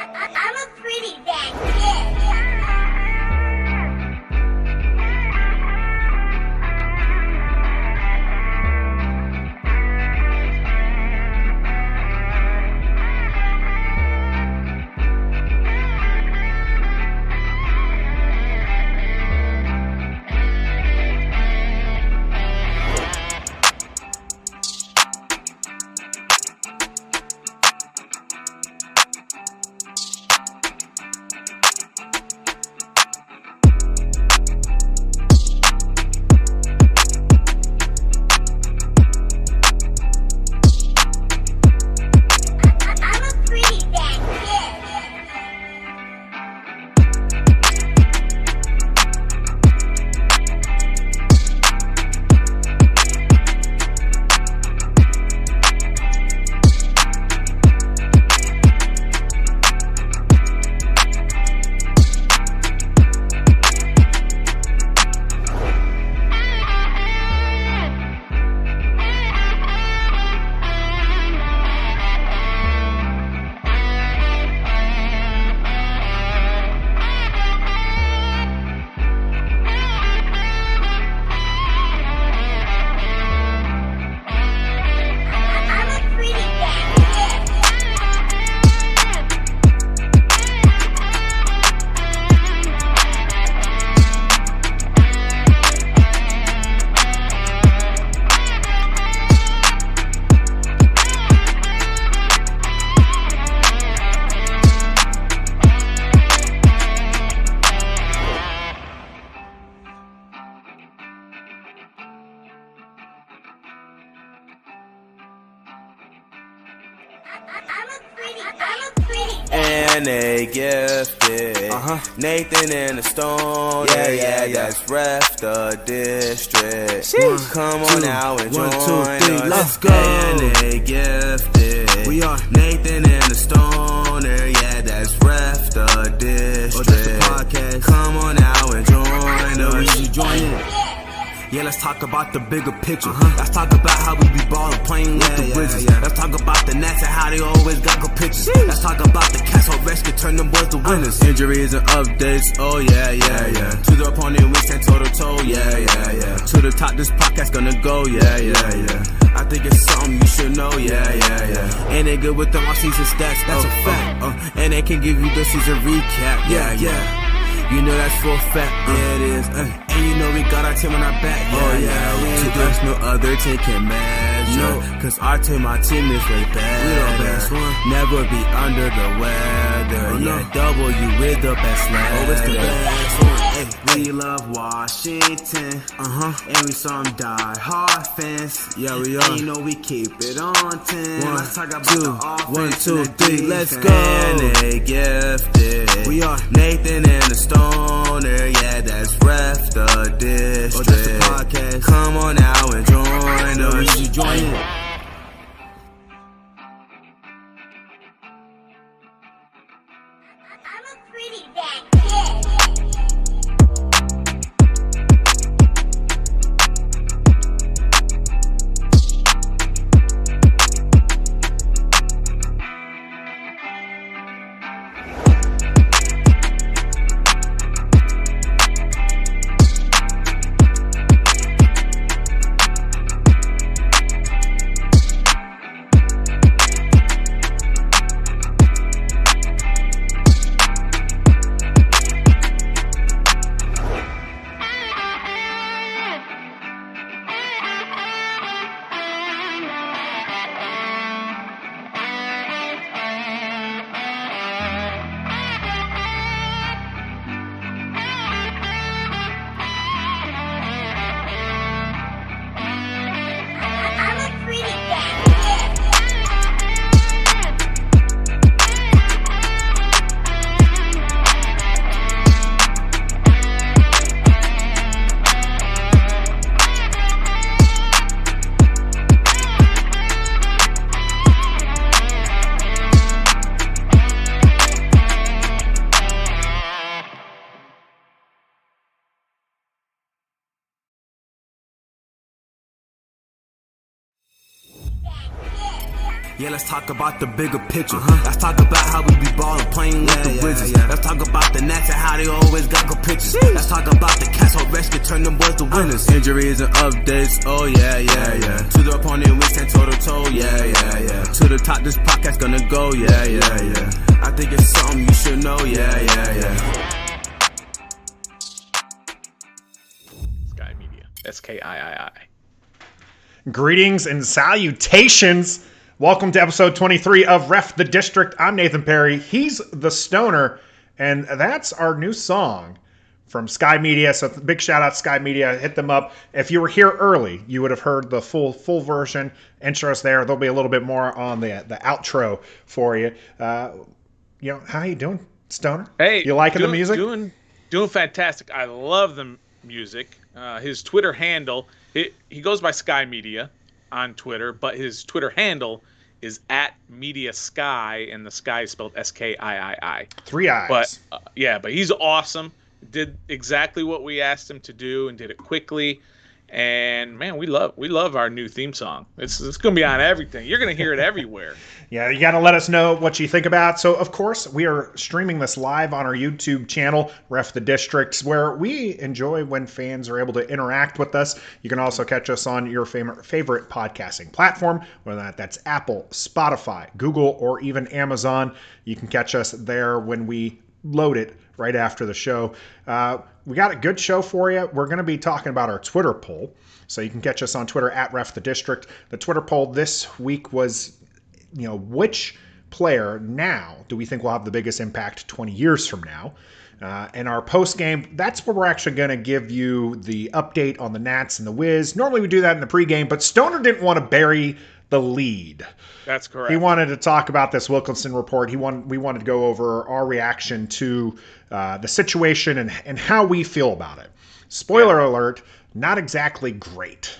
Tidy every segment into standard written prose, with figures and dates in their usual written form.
I'm a pretty bad kid. And they gifted Nathan in the Stone. Yeah, that's ref the district. Come on now and join us. Let's go. And they gifted. We are Nathan in the Stoner. Yeah, that's ref the district. That's the podcast. Come on now and join us. You join it. Yeah, let's talk about the bigger picture. Let's talk about how we be ballin', playing with the Wizards. Let's talk about the Nats and how they always got good pitches. Let's talk about the Cats, how Rex can turn them boys to winners. Injuries and updates, oh yeah. To the opponent, we stand toe to toe, yeah. To the top, this podcast gonna go, yeah. I think it's something you should know, yeah. And they good with the off-season stats, that's a fact. And they can give you the season recap, yeah. You know that's for a fact, yeah it is. And you know we got our team on our back, we to us no other team can match, cause our team is way better. We the best one. Never be under the weather, W with the best letter. Always the best one. We love Washington, and we some die-hard fans. Yeah, we are. And you know we keep it on 10. Let's talk about the offense. 1, 2, 3, let's go. And they gifted. We are Nathan in the Stoner. Yeah, that's ref the district. That's the podcast. Come on now and join us. You join it. I'm a pretty bad kid. Yeah, let's talk about the bigger picture. Let's talk about how we be ballin', playing with the Wizards. Let's talk about the Nats and how they always got good pitchers. Let's talk about the cats on rescue, turn them boys to winners. Injuries and updates, oh yeah. To the opponent, we stand toe to toe, yeah. To the top, this podcast gonna go, yeah. I think it's something you should know, yeah. Sky Media, SKIII. Greetings and salutations. Welcome to episode 23 of Ref the District. I'm Nathan Perry. He's the Stoner. And that's our new song from Sky Media. So big shout out Sky Media. Hit them up. If you were here early, you would have heard the full version. Intros there. There'll be a little bit more on the outro for you. How you doing, Stoner? Hey, you liking the music? Doing fantastic. I love the music. His Twitter handle, he goes by Sky Media on Twitter, but his Twitter handle is at Media Sky, and the Sky is spelled SKIII. 3 eyes. But he's awesome. Did exactly what we asked him to do and did it quickly. And man, we love our new theme song. It's going to be on everything. You're going to hear it everywhere. Yeah, you got to let us know what you think about. So, of course, we are streaming this live on our YouTube channel, Ref the Districts, where we enjoy when fans are able to interact with us. You can also catch us on your favorite podcasting platform, whether that's Apple, Spotify, Google, or even Amazon. You can catch us there when we load it right after the show. We got a good show for you. We're going to be talking about our Twitter poll. So you can catch us on Twitter at Ref the District. The Twitter poll this week was, which player now do we think will have the biggest impact 20 years from now? And our post game, that's where we're actually going to give you the update on the Nats and the Wiz. Normally we do that in the pregame, but Stoner didn't want to bury the lead. That's correct. He wanted to talk about this Wilkinson report. We wanted to go over our reaction to the situation and how we feel about it. Spoiler alert, not exactly great.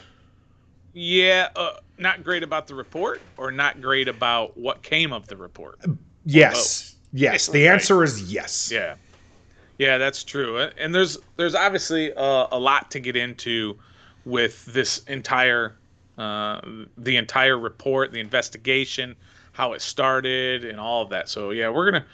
Yeah, not great about the report, or not great about what came of the report? Yes. Yes. The answer is yes. Yeah, that's true. And there's obviously a lot to get into with this entire the entire report, the investigation, how it started, and all of that. So yeah, we're gonna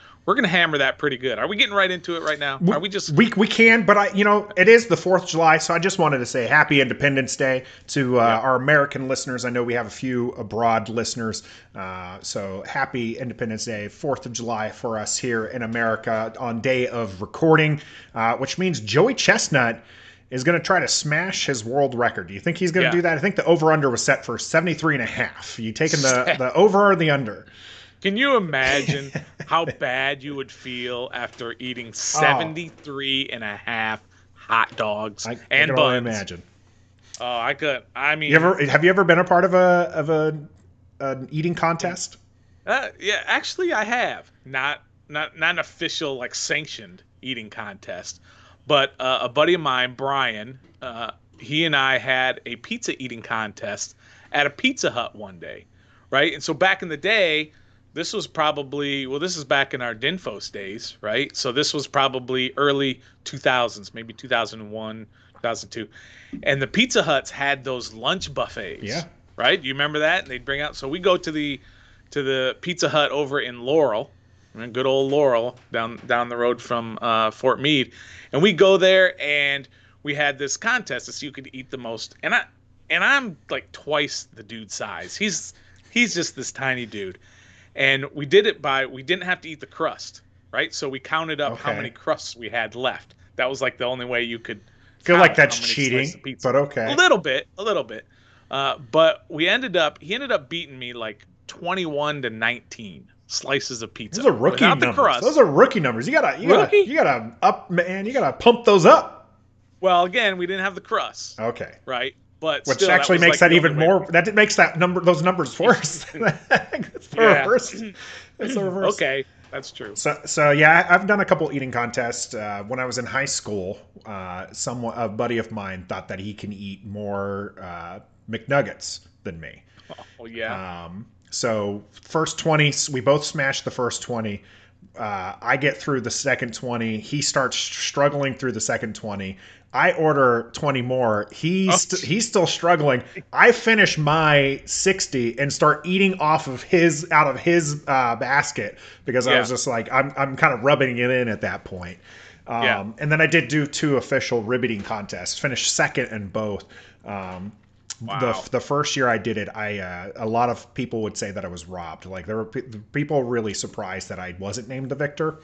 hammer that pretty good. Are we getting right into it right now? Are we just we can, but it is the 4th of July, so I just wanted to say Happy Independence Day to our American listeners. I know we have a few abroad listeners, so Happy Independence Day, 4th of July for us here in America on day of recording, which means Joey Chestnut is going to try to smash his world record. Do you think he's going to do that? I think the over-under was set for 73.5. You taking the over or the under? Can you imagine how bad you would feel after eating 73.5 hot dogs and buns? I can only imagine. Oh, I could. I mean, have you ever been a part of an eating contest? Yeah, actually, I have. Not an official sanctioned eating contest. But a buddy of mine, Brian, he and I had a pizza eating contest at a Pizza Hut one day, right? And so back in the day, this is back in our Dinfos days, right? So this was probably early 2000s, maybe 2001, 2002. And the Pizza Huts had those lunch buffets, right? You remember that? And they'd bring out. So we go to the Pizza Hut over in Laurel. Good old Laurel down the road from Fort Meade, and we go there and we had this contest to see who could eat the most. And I'm like twice the dude's size. He's just this tiny dude, and we did it we didn't have to eat the crust, right? So we counted up how many crusts we had left. That was like the only way you could feel like that's cheating, but okay, a little bit. But he ended up beating me like 21-19. Slices of pizza. Those are rookie numbers. Those are rookie numbers. You gotta up, man. You gotta pump those up. Well, again, we didn't have the crust. Okay. Right, but which still, actually makes that even more. That makes those numbers worse. It's the reverse. It's the reverse. Okay, that's true. So yeah, I've done a couple eating contests. When I was in high school, a buddy of mine thought that he can eat more McNuggets than me. Oh yeah. So first 20, we both smashed the first 20. I get through the second 20. He starts struggling through the second 20. I order 20 more. He's still struggling. I finish my 60 and start eating out of his basket because I was just like, I'm kind of rubbing it in at that point. And then I did do 2 official rib eating contests, finished second in both. Wow. The first year I did it, a lot of people would say that I was robbed. Like there were people really surprised that I wasn't named the victor.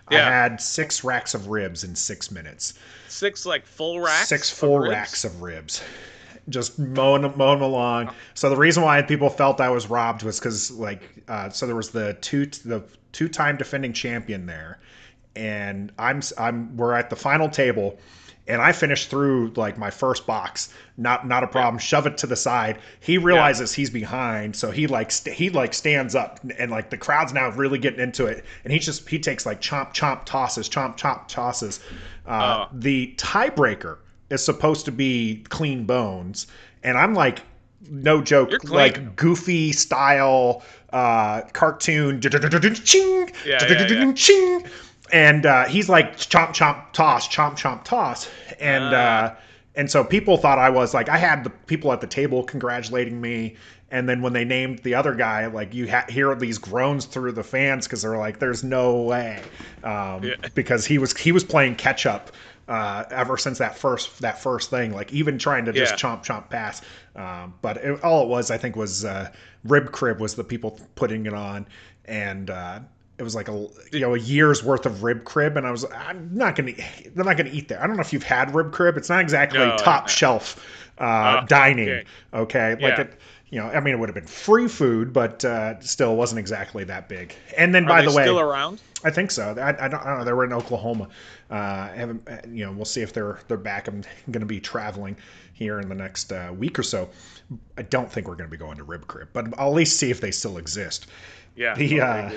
I had 6 racks of ribs in 6 minutes. 6 like full racks? 6 full racks of ribs. Just mowing along. So the reason why people felt I was robbed was because so there was the two-time defending champion there, and we're at the final table. And I finished through like my first box, not a problem. Shove it to the side. He realizes he's behind, so he stands up, and like the crowd's now really getting into it. And he takes like chomp tosses. The tiebreaker is supposed to be clean bones, and I'm like, no joke, like goofy style cartoon. Ching. And he's like chomp toss, and so people thought I was like, I had the people at the table congratulating me, and then when they named the other guy, like you hear these groans through the fans because they're like, "There's no way," because he was playing catch up ever since that first thing, like even trying to just chomp pass, but all it was, I think, was rib crib was the people putting it on, and it was like a year's worth of rib crib, and I was I'm not gonna eat there. I don't know if you've had rib crib. It's not exactly top shelf dining. Okay, like it. I mean, it would have been free food, but still wasn't exactly that big. And then, by the way, still around? I think so. I don't know. They were in Oklahoma. We'll see if they're back. I'm going to be traveling here in the next week or so. I don't think we're going to be going to Rib Crib, but I'll at least see if they still exist. Yeah.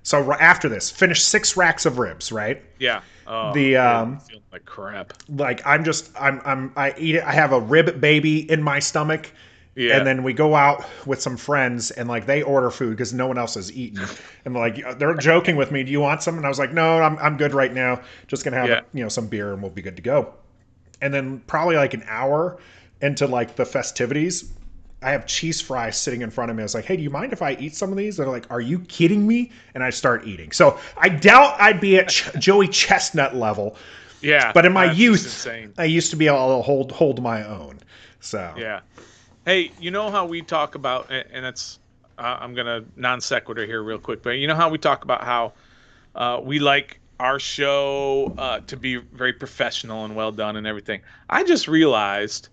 So after this, finished 6 racks of ribs, right? Yeah. I feel like crap. Like I eat it. I have a rib baby in my stomach. Yeah. And then we go out with some friends, and like they order food because no one else has eaten, and like they're joking with me. Do you want some? And I was like, no, I'm good right now. Just gonna have some beer, and we'll be good to go. And then probably like an hour into like the festivities, I have cheese fries sitting in front of me. I was like, hey, do you mind if I eat some of these? They're like, are you kidding me? And I start eating. So I doubt I'd be at Joey Chestnut level. Yeah. But in my youth, I used to be able to hold my own. So yeah. Hey, you know how we talk about, and it's, I'm going to non sequitur here real quick, but you know how we talk about how we like our show to be very professional and well done and everything. I just realized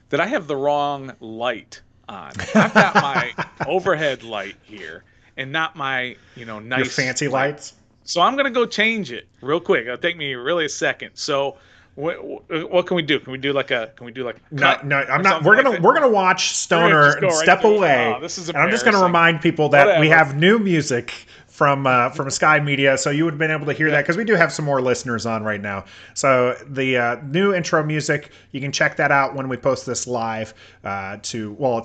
that I have the wrong light on. I've got my overhead light here and not my, nice. Your fancy lights? So I'm going to go change it real quick. It'll take me really a second. So what can we do? Can we do like a no, I'm not. We're gonna watch Stoner and step away. Oh, this is and I'm just gonna remind people that we have new music from Sky Media, so you would have been able to hear that because we do have some more listeners on right now. So the new intro music, you can check that out when we post this live it's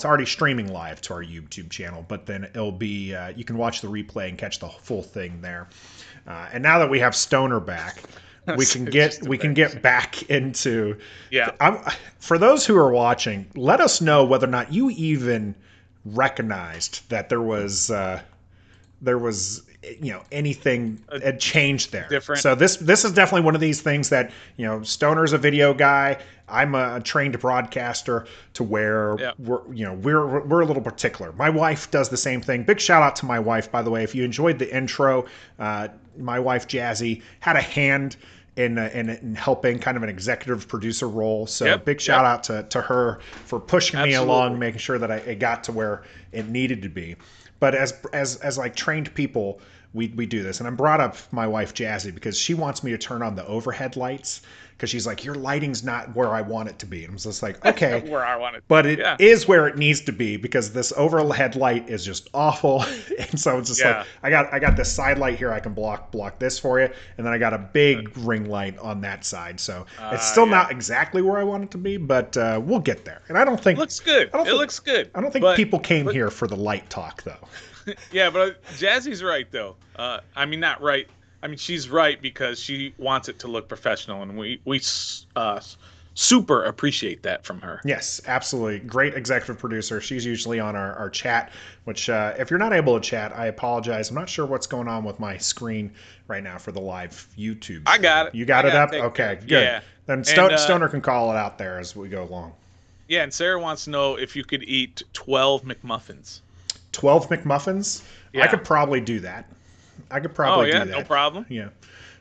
already streaming live to our YouTube channel, but then it'll be you can watch the replay and catch the full thing there. And now that we have Stoner back, we can get back into for those who are watching, let us know whether or not you even recognized that there was anything had changed there. Different. So this is definitely one of these things that Stoner's a video guy. I'm a trained broadcaster to where we're a little particular. My wife does the same thing. Big shout out to my wife, by the way. If you enjoyed the intro, my wife Jazzy had a hand in helping, kind of an executive producer role. So big shout out to her for pushing me along, making sure that I got to where it needed to be. But as like trained people, we do this. And I brought up my wife Jazzy because she wants me to turn on the overhead lights because she's like, your lighting's not where I want it to be. And I was just like, okay, where I want it, but it is where it needs to be because this overhead light is just awful. And so it's just like, I got this side light here. I can block this for you. And then I got a big ring light on that side. So it's still not exactly where I want it to be, but we'll get there. And I don't think it looks good. It looks good. I don't think people came here for the light talk though. Yeah, but Jazzy's right though. I mean, not right I mean, she's right because she wants it to look professional, and we super appreciate that from her. Yes, absolutely. Great executive producer. She's usually on our chat, which if you're not able to chat, I apologize. I'm not sure what's going on with my screen right now for the live YouTube. I got it. You got it up? Okay, good. Yeah. Then Stoner can call it out there as we go along. Yeah, and Sarah wants to know if you could eat 12 McMuffins. 12 McMuffins? Yeah. I could probably do that. Do that. No problem. Yeah.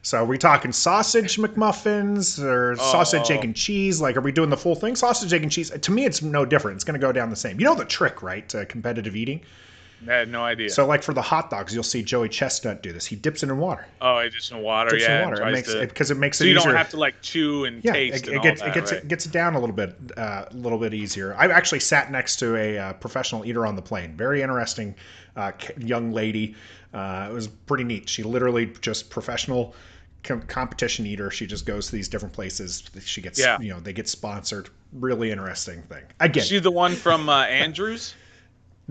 So are we talking sausage McMuffins or sausage, egg, and cheese? Like, are we doing the full thing? Sausage, egg, and cheese. To me, it's no different. It's going to go down the same. You know the trick, right, to competitive eating? I had no idea. So, like for the hot dogs, you'll see Joey Chestnut do this. He dips it in water. Oh, he dips in water. Dips yeah, in water. It makes it easier. So you don't have to like chew and taste. It gets it down a little bit easier. I actually sat next to a professional eater on the plane. Very interesting young lady. It was pretty neat. She literally just professional competition eater. She just goes to these different places. She gets, they get sponsored. Really interesting thing. Again, is she the one from Andrews?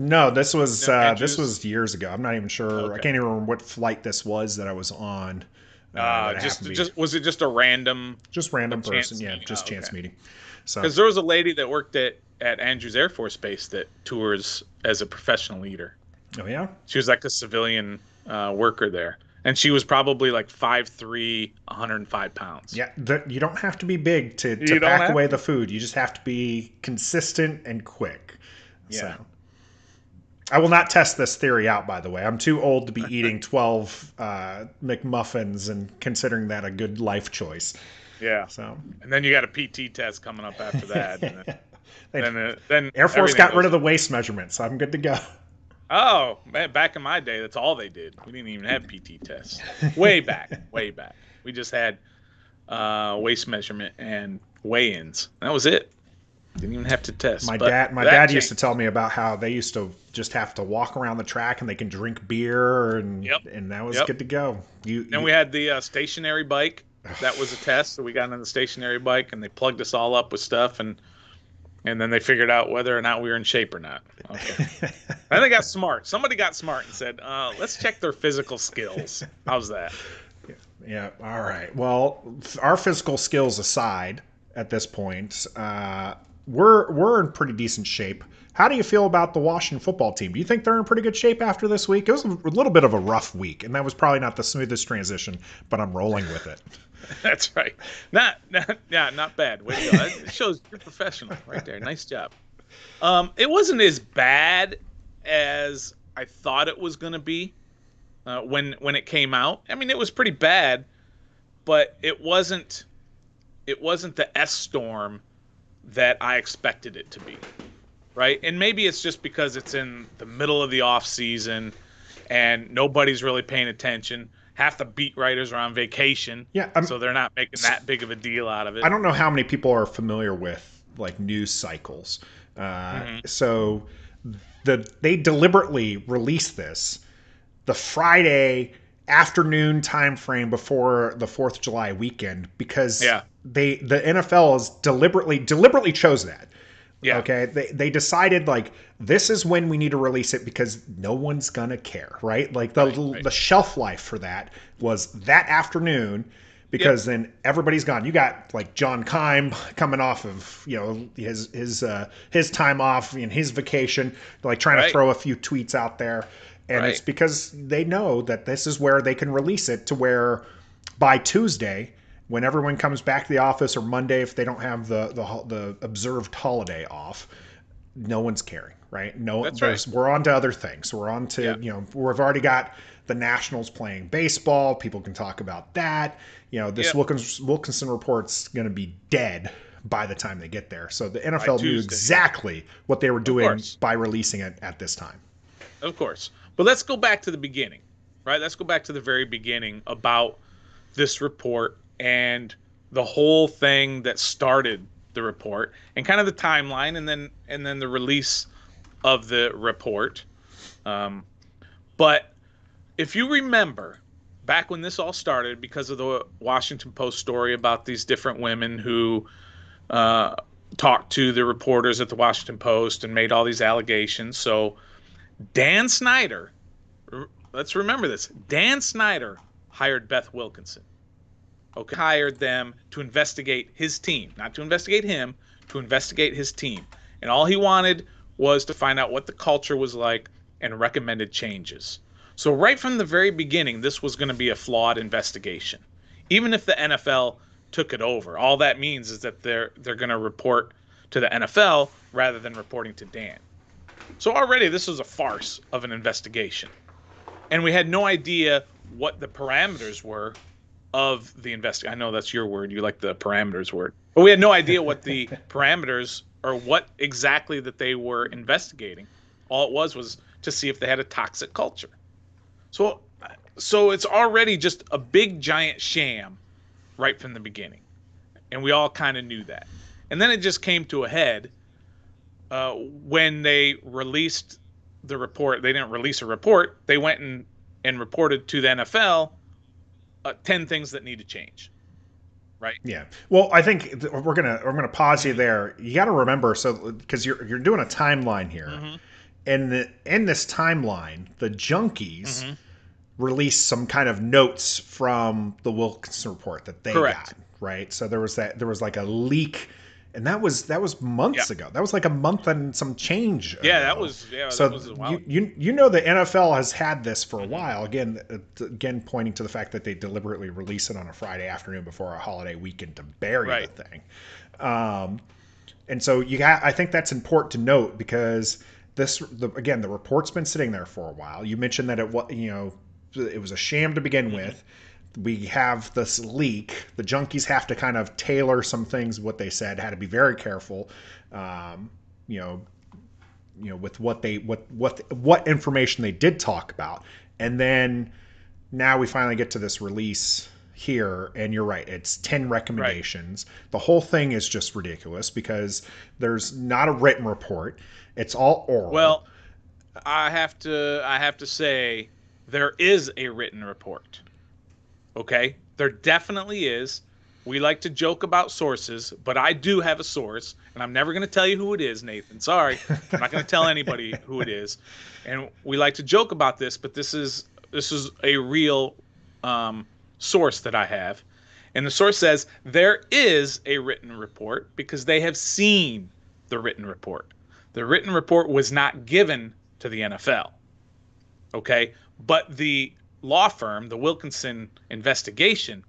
No, this was years ago. I'm not even sure. Okay. I can't even remember what flight this was that I was on. Was it just a random? Just random person, yeah, just chance meeting. So because there was a lady that worked at Andrews Air Force Base that tours as a professional eater. Oh yeah, she was like a civilian worker there, and she was probably like 5'3", 105 pounds. Yeah, you don't have to be big to pack away the food. You just have to be consistent and quick. Yeah. So. I will not test this theory out, by the way. I'm too old to be eating 12 McMuffins and considering that a good life choice. Yeah. So, and then you got a PT test coming up after that. then Air Force got rid of the waist measurement, so I'm good to go. Oh, man, back in my day, that's all they did. We didn't even have PT tests. Way back. We just had waist measurement and weigh-ins. That was it. Didn't even have to test. My dad used to tell me about how they used to just have to walk around the track and they can drink beer and that was good to go. Then we had the stationary bike. That was a test. So we got on the stationary bike and they plugged us all up with stuff and then they figured out whether or not we were in shape or not. Okay. Then they got smart. Somebody got smart and said, let's check their physical skills. How's that? Yeah. All right. Well, our physical skills aside at this point, we're in pretty decent shape. How do you feel about the Washington football team? Do you think they're in pretty good shape after this week? It was a little bit of a rough week, and that was probably not the smoothest transition, but I'm rolling with it. That's right. Not bad. Way to go. It shows you're professional right there. Nice job. It wasn't as bad as I thought it was going to be when it came out. I mean, it was pretty bad, but it wasn't the S storm that I expected it to be, right? And maybe it's just because it's in the middle of the off season and nobody's really paying attention. Half the beat writers are on vacation, so they're not making that big of a deal out of it. I don't know how many people are familiar with like news cycles. So they deliberately released this the Friday afternoon time frame before the 4th of July weekend because the NFL is deliberately chose that. Yeah. Okay. They decided like this is when we need to release it because no one's gonna care, right? Like the shelf life for that was that afternoon because then everybody's gone. You got like John Keim coming off of his time off and his vacation, like trying to throw a few tweets out there. And it's because they know that this is where they can release it to where by Tuesday, when everyone comes back to the office or Monday, if they don't have the observed holiday off, no one's caring, right? We're on to other things. We're on to, we've already got the Nationals playing baseball. People can talk about that. This Wilkinson report's going to be dead by the time they get there. So the NFL knew exactly what they were doing by releasing it at this time. Of course. But let's go back to the beginning, right? Let's go back to the very beginning about this report and the whole thing that started the report and kind of the timeline and then the release of the report. But if you remember back when this all started because of the Washington Post story about these different women who talked to the reporters at the Washington Post and made all these allegations. So Dan Snyder, let's remember this. Dan Snyder hired Beth Wilkinson. Okay, hired them to investigate his team, not to investigate him, to investigate his team. And all he wanted was to find out what the culture was like and recommended changes. So right from the very beginning, this was going to be a flawed investigation. Even if the NFL took it over, all that means is that they're going to report to the NFL rather than reporting to Dan. So already this was a farce of an investigation. And we had no idea what the parameters were of the investigation. I know that's your word. You like the parameters word. But we had no idea what the parameters or what exactly that they were investigating. All it was to see if they had a toxic culture. So it's already just a big giant sham right from the beginning. And we all kind of knew that. And then it just came to a head when they released the report. They didn't release a report. They went and reported to the NFL 10 things that need to change. Right? Yeah. Well, I think we're gonna pause you there. You got to remember, so because you're doing a timeline here, and in this timeline, the junkies released some kind of notes from the Wilkinson report that they got. Right. So there was like a leak. And that was months ago. That was like a month and some change ago. That was a while. You know the NFL has had this for a while. Again, pointing to the fact that they deliberately release it on a Friday afternoon before a holiday weekend to bury the thing. And so I think that's important to note because the report's been sitting there for a while. You mentioned that it was a sham to begin with. We have this leak. The junkies have to kind of tailor some things. What they said had to be very careful, with what information they did talk about. And then now we finally get to this release here, and you're right. It's 10 recommendations. Right. The whole thing is just ridiculous because there's not a written report. It's all oral. Well, I have to say there is a written report. Okay, there definitely is. We like to joke about sources, but I do have a source, and I'm never going to tell you who it is, Nathan. Sorry, I'm not going to tell anybody who it is. And we like to joke about this, but this is a real source that I have, and the source says there is a written report because they have seen the written report. The written report was not given to the NFL. Okay, but the law firm, the Wilkinson investigation,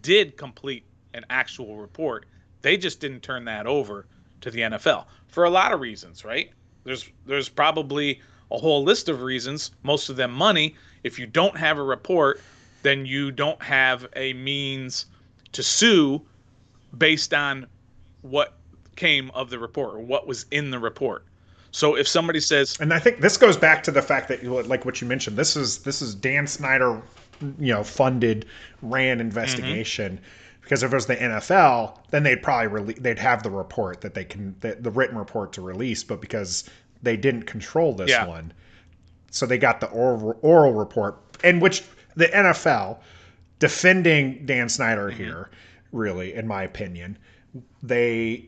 did complete an actual report. They just didn't turn that over to the NFL for a lot of reasons, right? There's probably a whole list of reasons, most of them money. If you don't have a report, then you don't have a means to sue based on what came of the report or what was in the report. So if somebody says, and I think this goes back to the fact that, like what you mentioned, this is Dan Snyder, funded, ran investigation. Because if it was the NFL, then they'd probably they'd have the report that the written report to release. But because they didn't control this one, so they got the oral report, in which the NFL, defending Dan Snyder here, really, in my opinion, they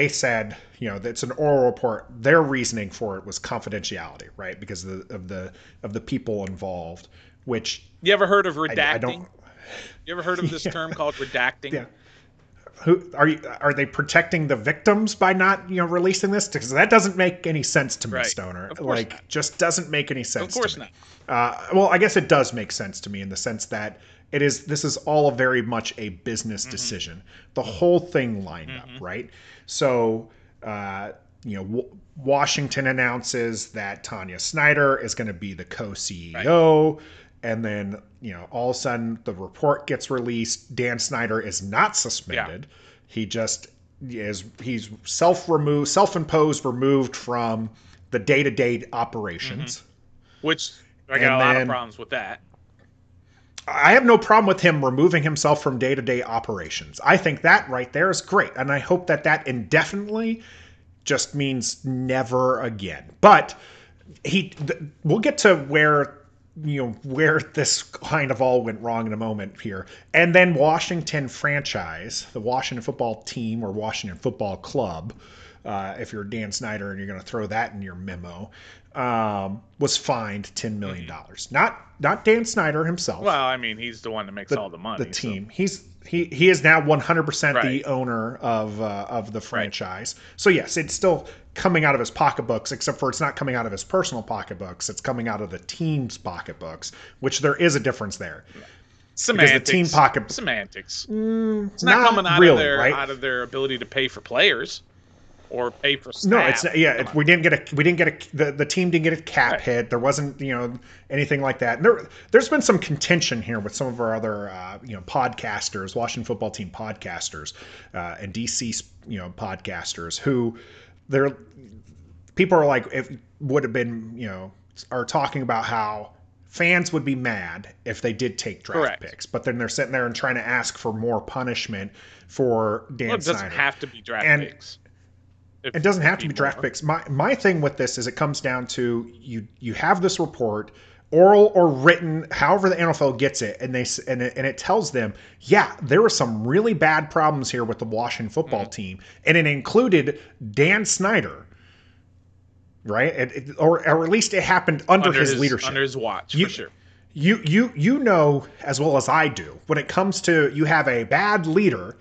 said, it's an oral report. Their reasoning for it was confidentiality, right? Because of the people involved. Which you ever heard of redacting? You ever heard of this term called redacting? Yeah. Who are they protecting the victims by not releasing this? Because that doesn't make any sense to me, Stoner. Of course not. Just doesn't make any sense. Of course to me. not. Well, I guess it does make sense to me in the sense that this is all very much a business decision. The whole thing lined up, right? So, Washington announces that Tanya Snyder is going to be the co-CEO. Right. And then, all of a sudden the report gets released. Dan Snyder is not suspended. Yeah. He just he's self-imposed, removed from the day-to-day operations. Which I got a lot of problems with that. I have no problem with him removing himself from day-to-day operations. I think that right there is great. And I hope that indefinitely just means never again. But we'll get to where this kind of all went wrong in a moment here. And then Washington franchise, the Washington football team or Washington football club, if you're Dan Snyder and you're going to throw that in your memo, was fined $10 million. Not Dan Snyder himself. Well, I mean, he's the one that makes all the money. The team. So. He is now 100% Right. the owner of the franchise. Right. So yes, it's still coming out of his pocketbooks, except for it's not coming out of his personal pocketbooks. It's coming out of the team's pocketbooks, which there is a difference there. Semantics. Because the team Semantics. It's not coming out really, out of their ability to pay for players or pay for staff. No, it's not, yeah. We didn't get the team didn't get a cap hit. There wasn't anything like that. There's been some contention here with some of our other podcasters, Washington Football Team podcasters, and DC podcasters who people are like if would have been are talking about how fans would be mad if they did take draft picks, but then they're sitting there and trying to ask for more punishment for Dan Snyder. It doesn't have to be draft picks. It doesn't have to be draft picks. My thing with this is it comes down to you have this report, oral or written, however the NFL gets it, and it tells them, yeah, there were some really bad problems here with the Washington Football Team, and it included Dan Snyder, right? Or at least it happened under his leadership, under his watch, for sure. You know as well as I do when it comes to you have a bad leader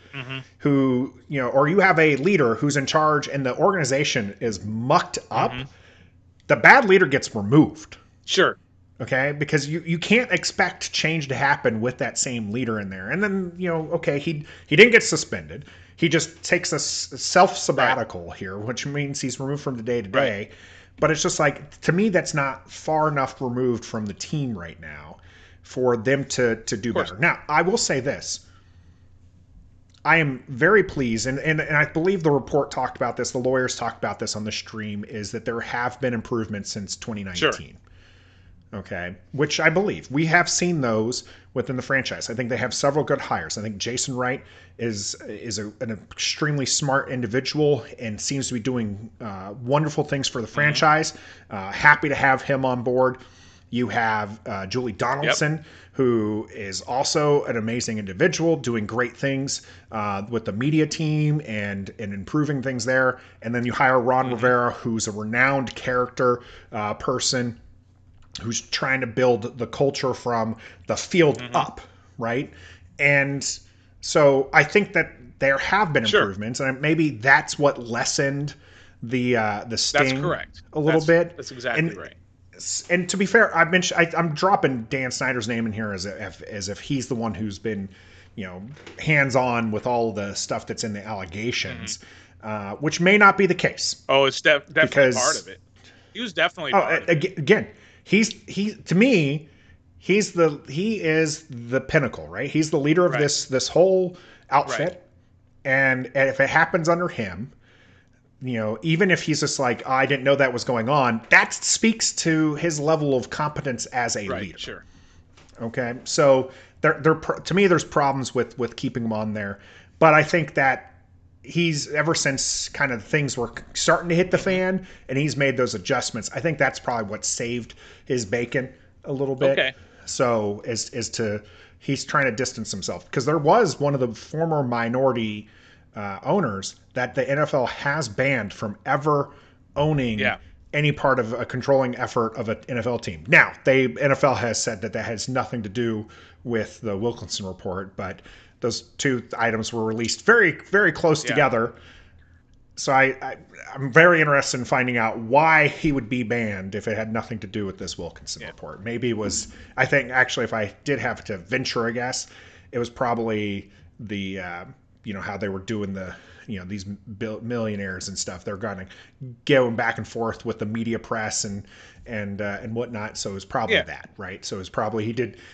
who or you have a leader who's in charge and the organization is mucked up, the bad leader gets removed. Sure. Okay, because you can't expect change to happen with that same leader in there. And then he didn't get suspended. He just takes a self sabbatical here, which means he's removed from the day to day. But it's just like, to me, that's not far enough removed from the team right now for them to do better. Now, I will say this. I am very pleased, and I believe the report talked about this, the lawyers talked about this on the stream, is that there have been improvements since 2019. Sure. Okay, which I believe. We have seen those within the franchise. I think they have several good hires. I think Jason Wright is an extremely smart individual and seems to be doing wonderful things for the franchise. Happy to have him on board. You have Julie Donaldson, who is also an amazing individual, doing great things with the media team and improving things there. And then you hire Ron Rivera, who's a renowned character person, who's trying to build the culture from the field up, right? And so I think that there have been improvements, and maybe that's what lessened the sting a little bit. That's exactly right. And to be fair, I'm dropping Dan Snyder's name in here as if he's the one who's been, hands-on with all the stuff that's in the allegations, which may not be the case. Oh, it's definitely part of it. He was definitely part of it. Again, he to me, he is the pinnacle, right? He's the leader of this whole outfit, and if it happens under him, even if he's just like, I didn't know that was going on, that speaks to his level of competence as a leader. Sure. Okay, so to me, there's problems with keeping him on there, but I think that he's ever since kind of things were starting to hit the fan and he's made those adjustments. I think that's probably what saved his bacon a little bit. Okay. So he's trying to distance himself, because there was one of the former minority owners that the NFL has banned from ever owning any part of a controlling effort of an NFL team. Now, NFL has said that has nothing to do with the Wilkinson report, but those two items were released very, very close together. So I'm very interested in finding out why he would be banned if it had nothing to do with this Wilkinson report. Maybe it was, I think, actually, if I did have to venture a guess, it was probably the, how they were doing the, these millionaires and stuff. They're going back and forth with the media press and whatnot. So it was probably that, right? So it was probably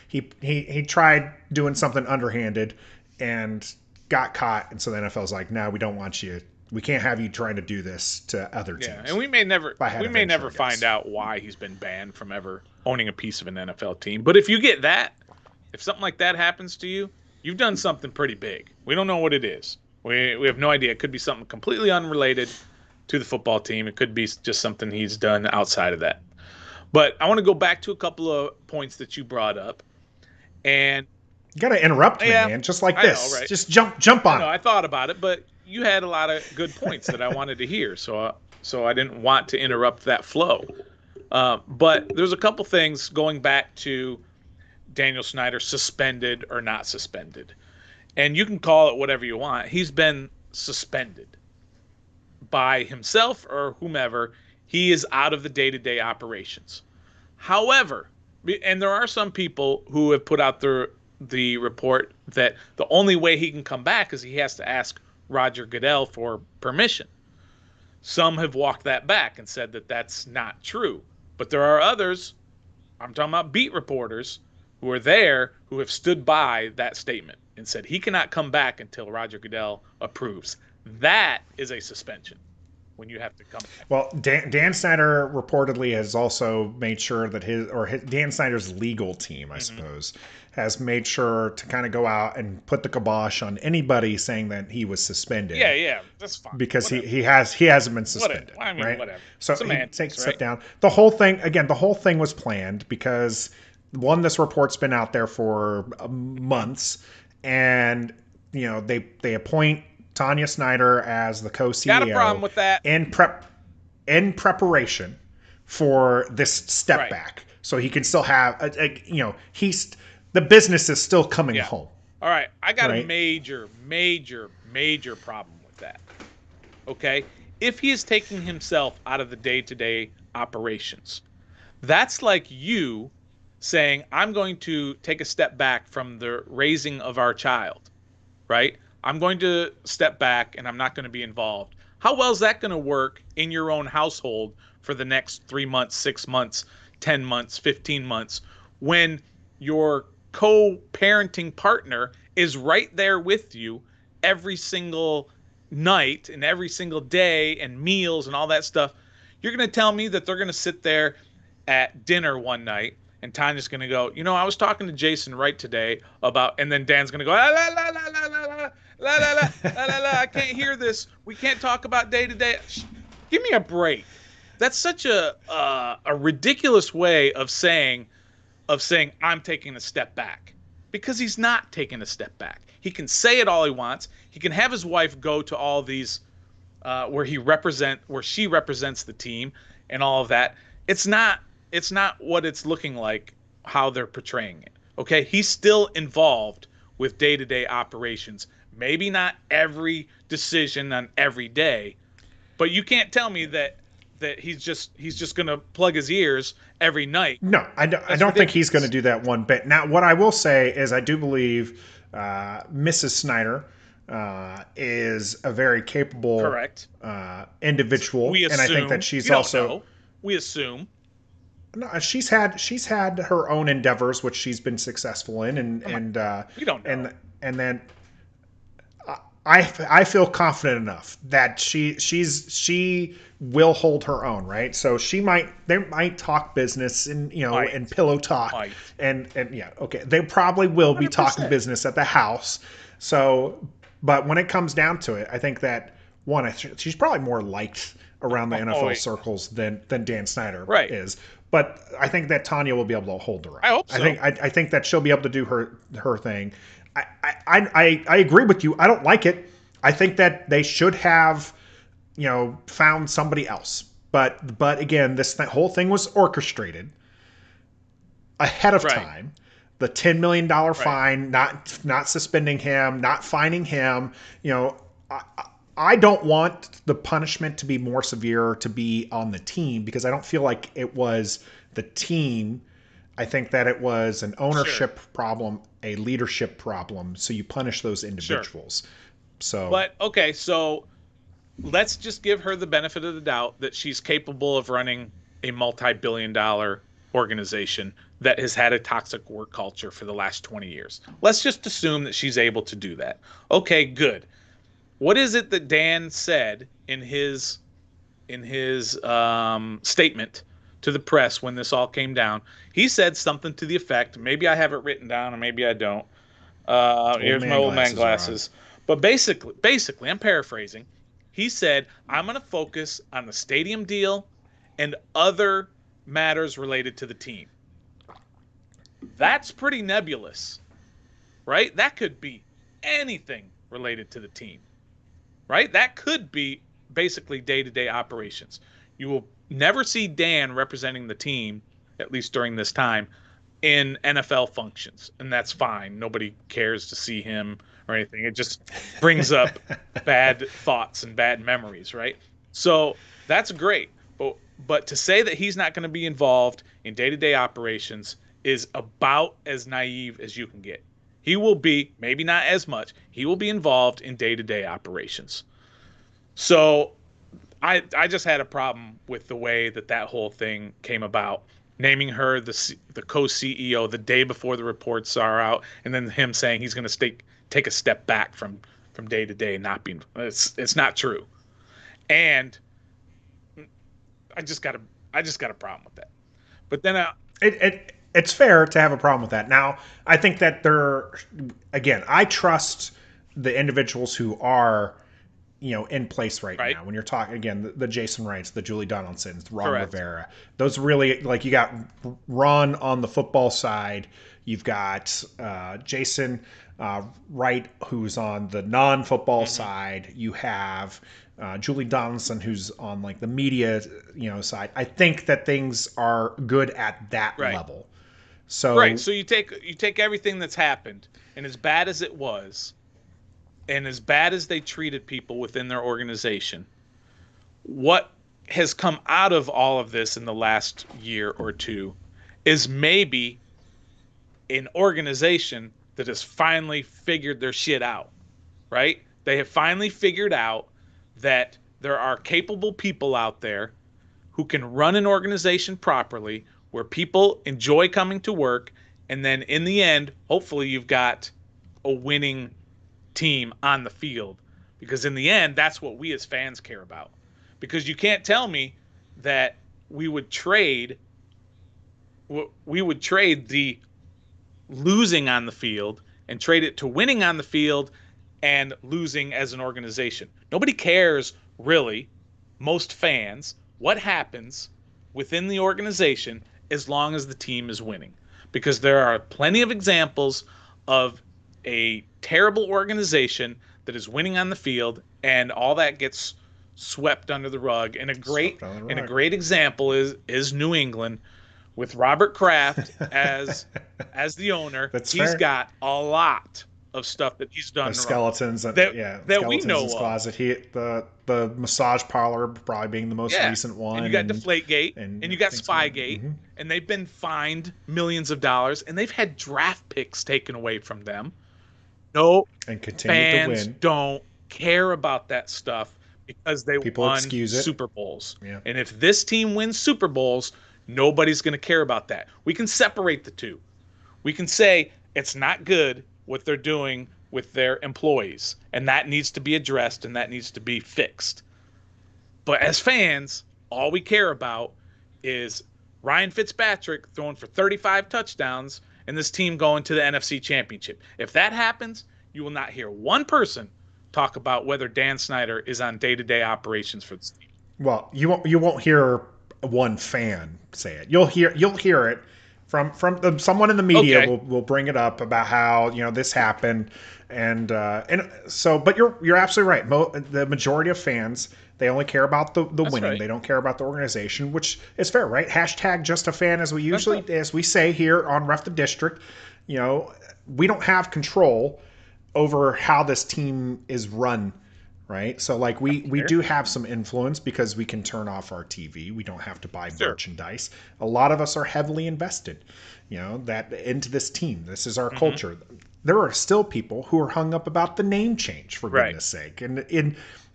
he tried doing something underhanded and got caught, and so the NFL's like, no, we don't want you. We can't have you trying to do this to other teams. Yeah, and we may never find out why he's been banned from ever owning a piece of an NFL team. But if you get that, if something like that happens to you, you've done something pretty big. We don't know what it is. We have no idea. It could be something completely unrelated to the football team. It could be just something he's done outside of that. But I want to go back to a couple of points that you brought up, and you got to interrupt me, man. Just like this. I know, right? Just jump on. I thought about it, but you had a lot of good points that I wanted to hear, so I didn't want to interrupt that flow. But there's a couple things going back to Daniel Snyder suspended or not suspended, and you can call it whatever you want. He's been suspended by himself or whomever. He is out of the day-to-day operations. However, and there are some people who have put out the report that the only way he can come back is he has to ask Roger Goodell for permission. Some have walked that back and said that that's not true. But there are others, I'm talking about beat reporters, who are there who have stood by that statement and said he cannot come back until Roger Goodell approves. That is a suspension when you have to come back. Well, Dan Snyder reportedly has also made sure that Dan Snyder's legal team, I suppose, has made sure to kind of go out and put the kibosh on anybody saying that he was suspended. Yeah, that's fine. Because he hasn't been suspended. Whatever. I mean, right? whatever. So Semantics, he takes a right? step down. The whole thing was planned because one, this report's been out there for months, and they appoint Tanya Snyder as the co-CEO. Got a problem with that. In preparation for this step Right. back, so he can still have the business is still coming home. All right, I got a Right. major problem with that. Okay? If he is taking himself out of the day-to-day operations, that's like you saying, I'm going to take a step back from the raising of our child, right? I'm going to step back and I'm not going to be involved. How well is that going to work in your own household for the next 3 months, 6 months, 10 months, 15 months, when your co-parenting partner is right there with you every single night and every single day and meals and all that stuff? You're going to tell me that they're going to sit there at dinner one night and Tanya's going to go, I was talking to Jason Wright today about, and then Dan's going to go, la, la, la, la, la, la, la, la, la, la, la, la, I can't hear this. We can't talk about day to day. Give me a break. That's such a ridiculous way of saying I'm taking a step back, because he's not taking a step back. He can say it all he wants. He can have his wife go to all these where she represents the team and all of that. It's not what it's looking like, how they're portraying it. Okay, he's still involved with day-to-day operations. Maybe not every decision on every day, but you can't tell me that he's just going to plug his ears every night. No, I don't think he's going to do that one bit. Now, what I will say is I do believe Mrs. Snyder is a very capable Correct. Individual, We assume, and I think that she's we don't also know. We assume. No, she's had her own endeavors which she's been successful in, and We don't know. and then I feel confident enough that she will hold her own, right? So they might talk business and Might. and pillow talk Might. and yeah, okay, they probably will be 100%. talking business at the house. So, but when it comes down to it, I think that she's probably more liked around the NFL circles than Dan Snyder Right. is. But I think that Tanya will be able to hold her own. I hope so. I think that she'll be able to do her thing. I agree with you. I don't like it. I think that they should have, found somebody else. But again, this whole thing was orchestrated ahead of Right. time. The $10 million fine, not suspending him, not fining him. I don't want the punishment to be more severe to be on the team, because I don't feel like it was the team. I think that it was an ownership problem, a leadership problem. So you punish those individuals. So, But okay, so let's just give her the benefit of the doubt that she's capable of running a multi-billion-dollar organization that has had a toxic work culture for the last 20 years. Let's just assume that she's able to do that. Okay, good. What is it that Dan said in his statement to the press when this all came down? He said something to the effect, maybe I have it written down or maybe I don't. Here's my old man glasses. But basically, I'm paraphrasing. He said, I'm going to focus on the stadium deal and other matters related to the team. That's pretty nebulous, right? That could be anything related to the team. right? That could be basically day-to-day operations. You will never see Dan representing the team, at least during this time, in NFL functions, and that's fine. Nobody cares to see him or anything. It just brings up bad thoughts and bad memories, right? So that's great. But to say that he's not going to be involved in day-to-day operations is about as naive as you can get. He will be, maybe not as much, he will be involved in day-to-day operations. So I just had a problem with the way that whole thing came about. Naming her the co-CEO the day before the reports are out, and then him saying he's going to take a step back from day to day, not being. It's not true, and I just got a problem with that. But then it's fair to have a problem with that. Now, I think that I trust the individuals who are, in place right now. When you're talking, again, the Jason Wrights, the Julie Donaldsons, the Ron Rivera, those really, like, you got Ron on the football side, you've got Jason Wright, who's on the non-football side, you have Julie Donaldson, who's on, like, the media, side. I think that things are good at that level. So so you take everything that's happened, and as bad as it was, and as bad as they treated people within their organization, what has come out of all of this in the last year or two is maybe an organization that has finally figured their shit out, right? They have finally figured out that there are capable people out there who can run an organization properly, where people enjoy coming to work, and then in the end, hopefully you've got a winning team on the field, because in the end, that's what we as fans care about. Because you can't tell me that we would trade the losing on the field and trade it to winning on the field and losing as an organization. Nobody cares, really, most fans, what happens within the organization as long as the team is winning. Because there are plenty of examples of a terrible organization that is winning on the field, and all that gets swept under the rug. And a great example is New England with Robert Kraft as the owner. He's got a lot of stuff that he's done. The skeletons that we know in his closet. The massage parlor probably being the most recent one. And you got Deflategate, and you got Spygate, and they've been fined millions of dollars, and they've had draft picks taken away from them. No, and fans don't care about that stuff because people won Super Bowls. Yeah. And if this team wins Super Bowls, nobody's going to care about that. We can separate the two. We can say it's not good what they're doing with their employees, and that needs to be addressed, and that needs to be fixed. But as fans, all we care about is Ryan Fitzpatrick throwing for 35 touchdowns and this team going to the NFC Championship. If that happens, you will not hear one person talk about whether Dan Snyder is on day-to-day operations for this team. Well, you won't hear one fan say it. You'll hear it from someone in the media will bring it up about how this happened, and so. But you're absolutely right. The majority of fans, they only care about the winning. Right. They don't care about the organization, which is fair, right? Hashtag just a fan, as we say here on Ref the District. We don't have control over how this team is run. Right. So like we do have some influence because we can turn off our TV. We don't have to buy merchandise. A lot of us are heavily invested, that into this team. This is our culture. There are still people who are hung up about the name change, for goodness sake. And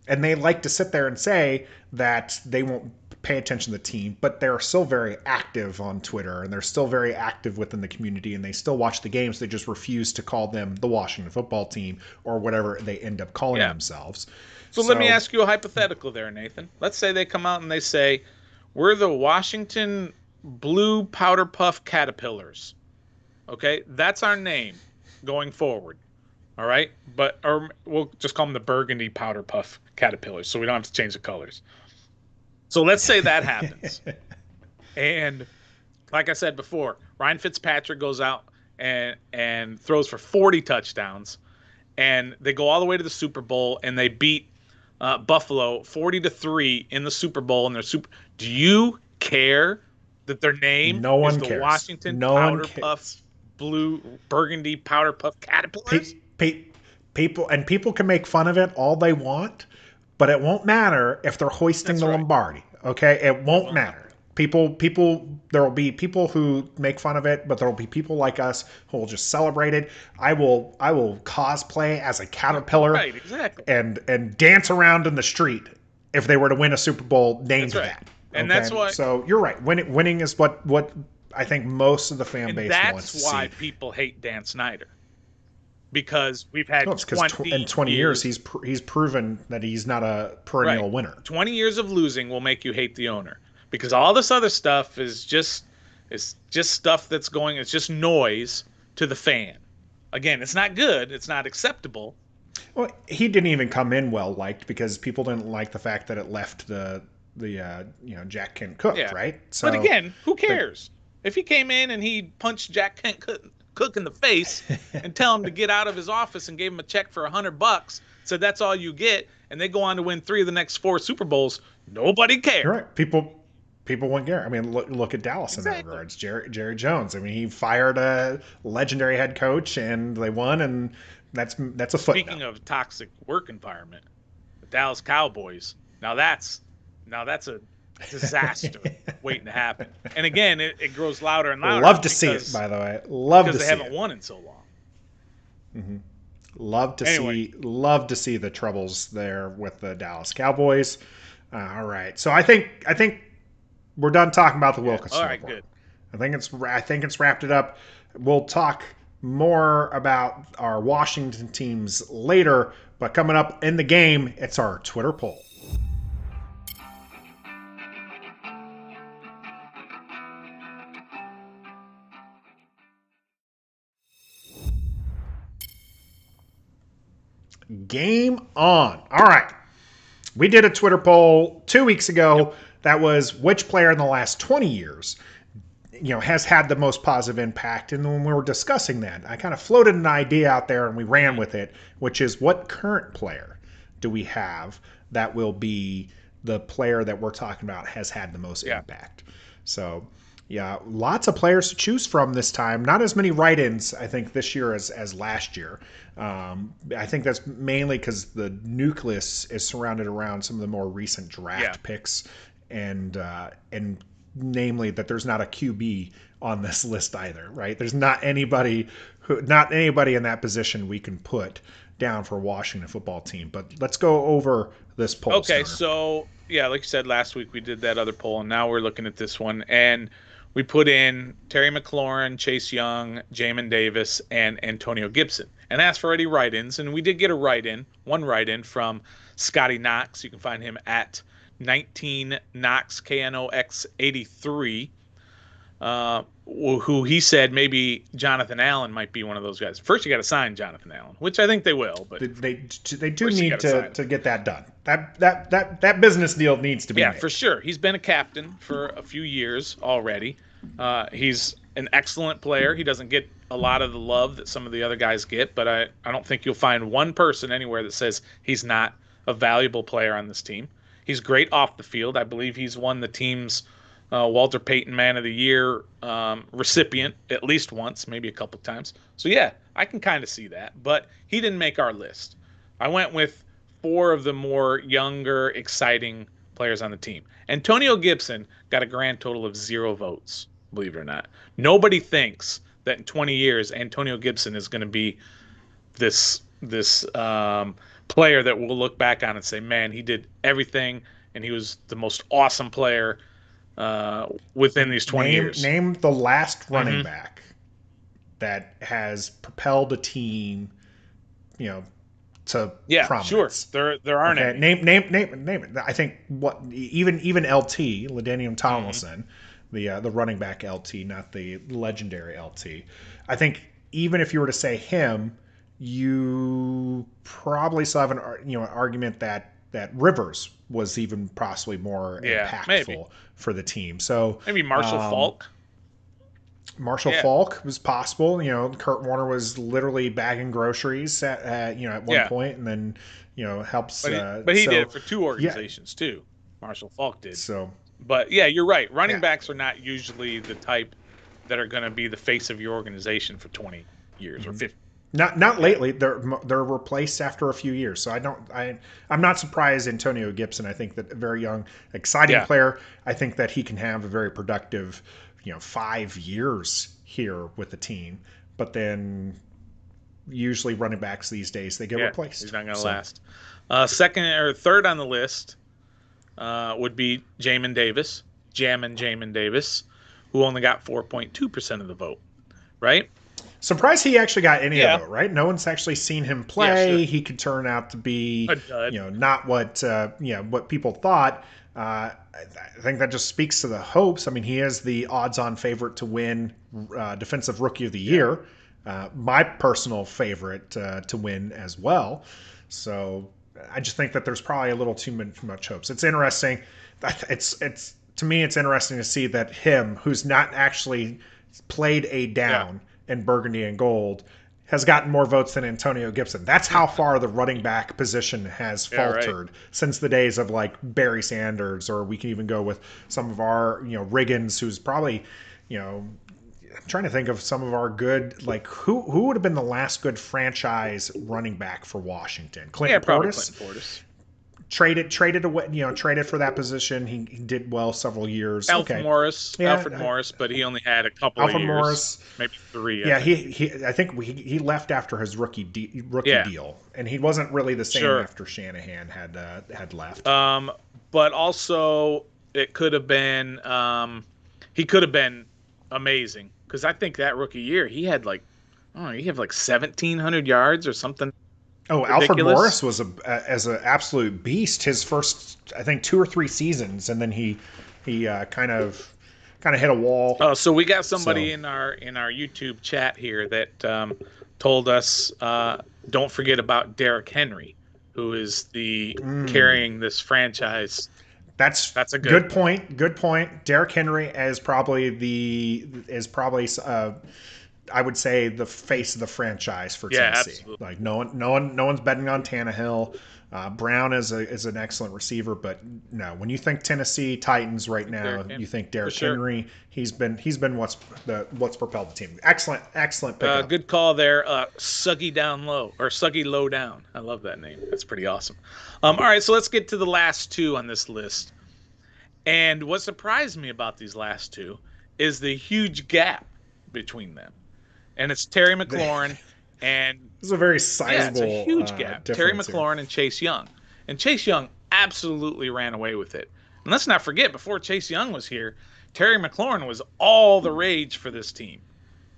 they like to sit there and say that they won't pay attention to the team, but they're still very active on Twitter, and they're still very active within the community, and they still watch the games. They just refuse to call them the Washington football team or whatever they end up calling themselves. So let me ask you a hypothetical there, Nathan. Let's say they come out and they say, we're the Washington Blue Powder Puff Caterpillars. Okay, that's our name going forward. All right, or we'll just call them the Burgundy Powder Puff Caterpillars, so we don't have to change the colors. So let's say that happens. And like I said before, Ryan Fitzpatrick goes out and throws for 40 touchdowns, and they go all the way to the Super Bowl, and they beat Buffalo 40-3 in the Super Bowl, and Do you care that their name No one is the cares. Washington No one Powder Puff Blue Burgundy Powder Puff Caterpillars? People can make fun of it all they want, but it won't matter if they're hoisting the Lombardi. Okay, it won't matter. There will be people who make fun of it, but there will be people like us who will just celebrate it. I will cosplay as a caterpillar, Right, exactly. and dance around in the street if they were to win a Super Bowl named that. And that's why. So you're right. Winning is what I think most of the fan base wants to see. That's why people hate Dan Snyder. Because we've had in 20 years he's proven that he's not a perennial winner. 20 years of losing will make you hate the owner, because all this other stuff is just stuff that's going. It's just noise to the fan. Again, it's not good. It's not acceptable. Well, he didn't even come in well liked because people didn't like the fact that it left the Jack Kent Cook, right? So, but again, who cares? If he came in and he punched Jack Kent Cook in the face and tell him to get out of his office and gave him a check for $100, said that's all you get, and they go on to win 3 of the next 4 Super Bowls, nobody cares. You're right. People wouldn't care. I mean, look at Dallas in that regards. Jerry Jones. I mean, he fired a legendary head coach, and they won, and that's a footnote. Speaking of toxic work environment, the Dallas Cowboys. Now that's a disaster waiting to happen. And again, it grows louder and louder. Love to see it, by the way. Love to see it. Because they haven't won in so long. Mm-hmm. Love to see the troubles there with the Dallas Cowboys. All right, so I think we're done talking about the Wilkinson. All right, report. good. I think it's wrapped it up. We'll talk more about our Washington teams later, but coming up in the game, it's our Twitter poll. Game on. All right. We did a Twitter poll 2 weeks ago. Yep. That was which player in the last 20 years, has had the most positive impact. And when we were discussing that, I kind of floated an idea out there and we ran with it, which is what current player do we have that will be the player that we're talking about has had the most impact. So, yeah, lots of players to choose from this time. Not as many write-ins, I think, this year as last year. I think that's mainly because the nucleus is surrounded around some of the more recent draft picks, and namely that there's not a QB on this list either, right? There's not anybody in that position we can put down for Washington football team. But let's go over this poll. Okay, so like you said, last week we did that other poll, and now we're looking at this one, and we put in Terry McLaurin, Chase Young, Jamin Davis, and Antonio Gibson, and asked for any write-ins. And we did get one write-in from Scotty Knox. You can find him at 19 Knox, KNOX 83, who he said maybe Jonathan Allen might be one of those guys. First, you got to sign Jonathan Allen, which I think they will. But they do need to get that done. That business deal needs to be made. For sure. He's been a captain for a few years already. He's an excellent player. He doesn't get a lot of the love that some of the other guys get, but I don't think you'll find one person anywhere that says he's not a valuable player on this team. He's great off the field. I believe he's won the team's Walter Payton Man of the Year recipient at least once, maybe a couple times. So, I can kind of see that. But he didn't make our list. I went with 4 of the more younger, exciting players on the team. Antonio Gibson got a grand total of 0 votes, believe it or not. Nobody thinks that in 20 years, Antonio Gibson is going to be this player that we'll look back on and say, man, he did everything, and he was the most awesome player within these 20 years. Name the last running back that has propelled a team, to prominence. Sure. There aren't any. Name it. I think even LT, LaDainian Tomlinson, the running back LT, not the legendary LT. I think even if you were to say him, you probably still have an argument that Rivers was even possibly more impactful for the team. So maybe Marshall Faulk. Marshall Faulk was possible. You know, Kurt Warner was literally bagging groceries at one point, and then helps. But he did it for two organizations too. Marshall Faulk did. So, but yeah, you're right. Running backs are not usually the type that are going to be the face of your organization for 20 years or 50. Not lately. They're replaced after a few years. So I'm not surprised. Antonio Gibson. I think that a very young, exciting player. I think that he can have a very productive, 5 years here with the team. But then usually running backs these days they get replaced. He's not going to last. Second or third on the list would be Jamin Davis, Jamin Davis, who only got 4.2% of the vote. Right. Surprised he actually got any of it, right? No one's actually seen him play. Yeah, sure. He could turn out to be, not what what people thought. I think that just speaks to the hopes. I mean, he is the odds-on favorite to win Defensive Rookie of the Year. My personal favorite to win as well. So I just think that there's probably a little too much hopes. It's interesting. It's to me, it's interesting to see that him, who's not actually played a down. Yeah. In burgundy and gold, has gotten more votes than Antonio Gibson. That's how far the running back position has faltered since the days of like Barry Sanders, or we can even go with some of our, Riggins, who's probably, I'm trying to think of some of our good, like who would have been the last good franchise running back for Washington? Clinton Portis. Traded away, traded for that position. He did well several years. Alfred Morris, but he only had a couple of years. Morris, maybe 3. I think he left after his rookie deal, and he wasn't really the same after Shanahan had left. But also it could have been he could have been amazing, because I think that rookie year he had like 1,700 yards or something. Oh, ridiculous. Alfred Morris was as an absolute beast his first, I think, 2 or 3 seasons, and then he kind of hit a wall. Oh, so we got somebody in our YouTube chat here that told us don't forget about Derrick Henry, who is the carrying this franchise. That's a good point. Good point. Derrick Henry is probably I would say the face of the franchise for Tennessee. Absolutely. Like no one's betting on Tannehill. Brown is an excellent receiver, but no, when you think Tennessee Titans right now, you think Derrick Henry. He's been what's propelled the team. Excellent pickup. Good call there. Suggy low down. I love that name. That's pretty awesome. All right, so let's get to the last 2 on this list. And what surprised me about these last 2 is the huge gap between them. And it's Terry McLaurin and this is a very sizable, it's a huge gap. Terry McLaurin and Chase Young. And Chase Young absolutely ran away with it. And let's not forget, before Chase Young was here, Terry McLaurin was all the rage for this team,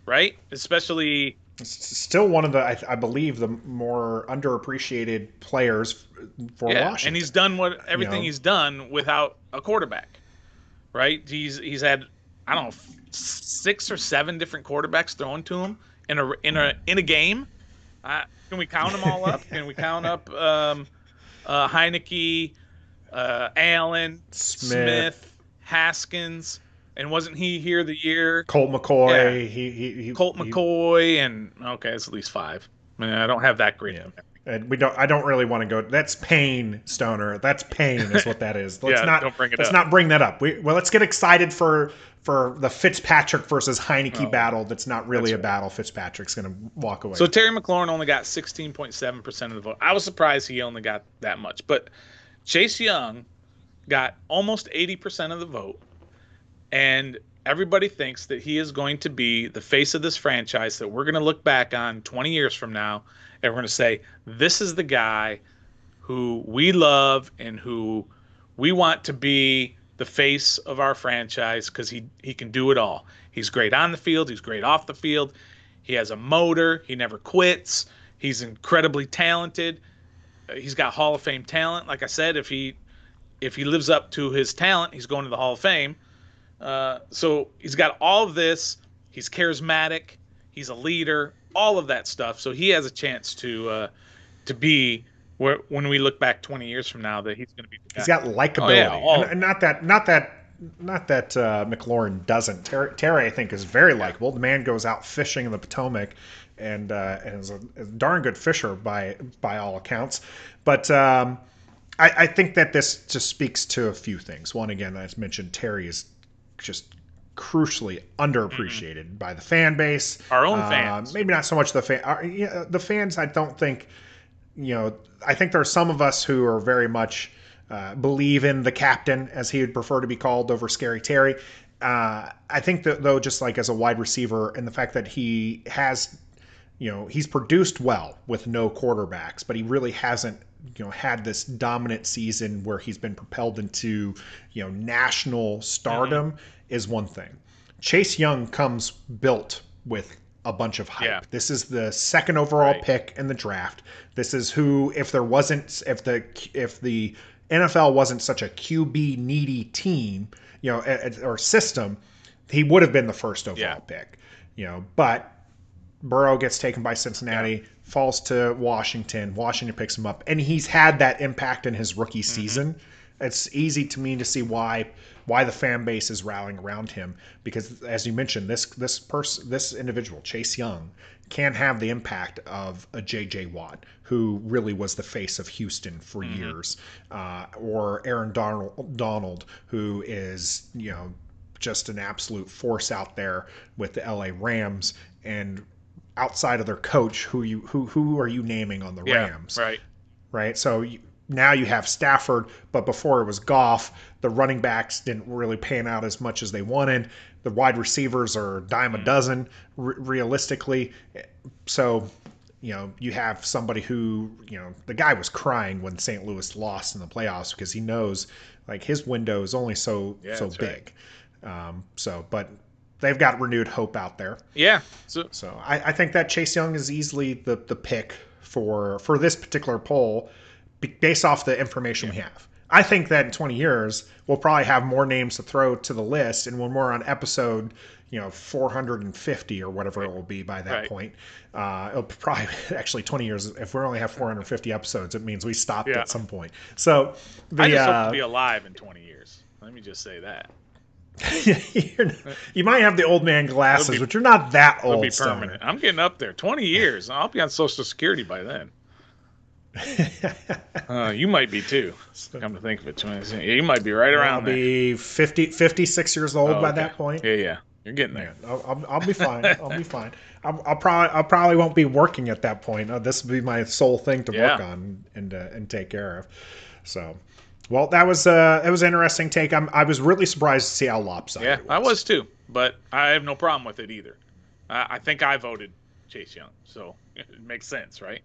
right? Especially still one of the, I believe, the more underappreciated players for Washington. And he's done everything he's done without a quarterback, right? He's had, I don't know, 6 or 7 different quarterbacks thrown to him in a game. Can we count them all up? Can we count up Heineke, Allen, Smith, Haskins, and wasn't he here the year? Colt McCoy. Colt McCoy, and okay, that's at least 5. I mean, I don't have that great. And I don't really want to go. That's pain, Stoner. That's pain, is what that is. Let's not bring that up. Let's get excited for the Fitzpatrick versus Heineke battle. That's not really a battle. Fitzpatrick's going to walk away. So Terry McLaurin only got 16.7% of the vote. I was surprised he only got that much, but Chase Young got almost 80% of the vote, and everybody thinks that he is going to be the face of this franchise that we're going to look back on 20 years from now, and we're going to say, this is the guy who we love and who we want to be the face of our franchise, because he can do it all. He's great on the field. He's great off the field. He has a motor. He never quits. He's incredibly talented. He's got Hall of Fame talent. Like I said, if he lives up to his talent, he's going to the Hall of Fame. So he's got all of this. He's charismatic. He's a leader. All of that stuff. So he has a chance to be where, when we look back 20 years from now, that he's going to be the guy. He's got likability. And not that McLaurin doesn't. Terry, I think, is very likable. The man goes out fishing in the Potomac, and is a darn good fisher by all accounts. But I think that this just speaks to a few things. One, again, as mentioned, Terry is just crucially underappreciated by the fan base. Our own fans. Maybe not so much the the fans. I don't think. I think there are some of us who are very much believe in the captain, as he would prefer to be called, over Scary Terry. I think that, though, just like as a wide receiver, and the fact that he has, he's produced well with no quarterbacks, but he really hasn't, had this dominant season where he's been propelled into, national stardom is one thing. Chase Young comes built with a bunch of hype. Yeah. This is the second overall pick in the draft. This is who, if the NFL wasn't such a QB needy team, or system, he would have been the first overall pick. But Burrow gets taken by Cincinnati, falls to Washington. Washington picks him up, and he's had that impact in his rookie season. It's easy to me to see why the fan base is rallying around him, because, as you mentioned, this individual, Chase Young, can have the impact of a J.J. Watt, who really was the face of Houston for years, or Aaron Donald, who is just an absolute force out there with the L.A. Rams. And outside of their coach, who are you naming on the Rams? Right. So now you have Stafford, but before it was Goff. The running backs didn't really pan out as much as they wanted. The wide receivers are a dime a dozen, realistically. So, you have somebody who, the guy was crying when St. Louis lost in the playoffs, because he knows, like, his window is only so big. Right. But they've got renewed hope out there. Yeah. So I think that Chase Young is easily the pick for this particular poll, based off the information we have. I think that in 20 years, we'll probably have more names to throw to the list, and when we're on episode, 450 or whatever it will be by that point, it'll probably, actually 20 years, if we only have 450 episodes, it means we stopped at some point. So I just hope to be alive in 20 years. Let me just say that. You might have the old man glasses, but you're not that old. It'll be permanent. I'm getting up there. 20 years. I'll be on Social Security by then. You might be too. Come to think of it, you might be right around there. I'll be 56 years old by that point. Yeah, you're getting there. I'll be fine. I'll be fine. I probably won't be working at that point. This will be my sole thing to work on and take care of. So, well, that was an interesting take. I was really surprised to see how lopsided it was. I was too, but I have no problem with it either. I think I voted Chase Young, so it makes sense, right?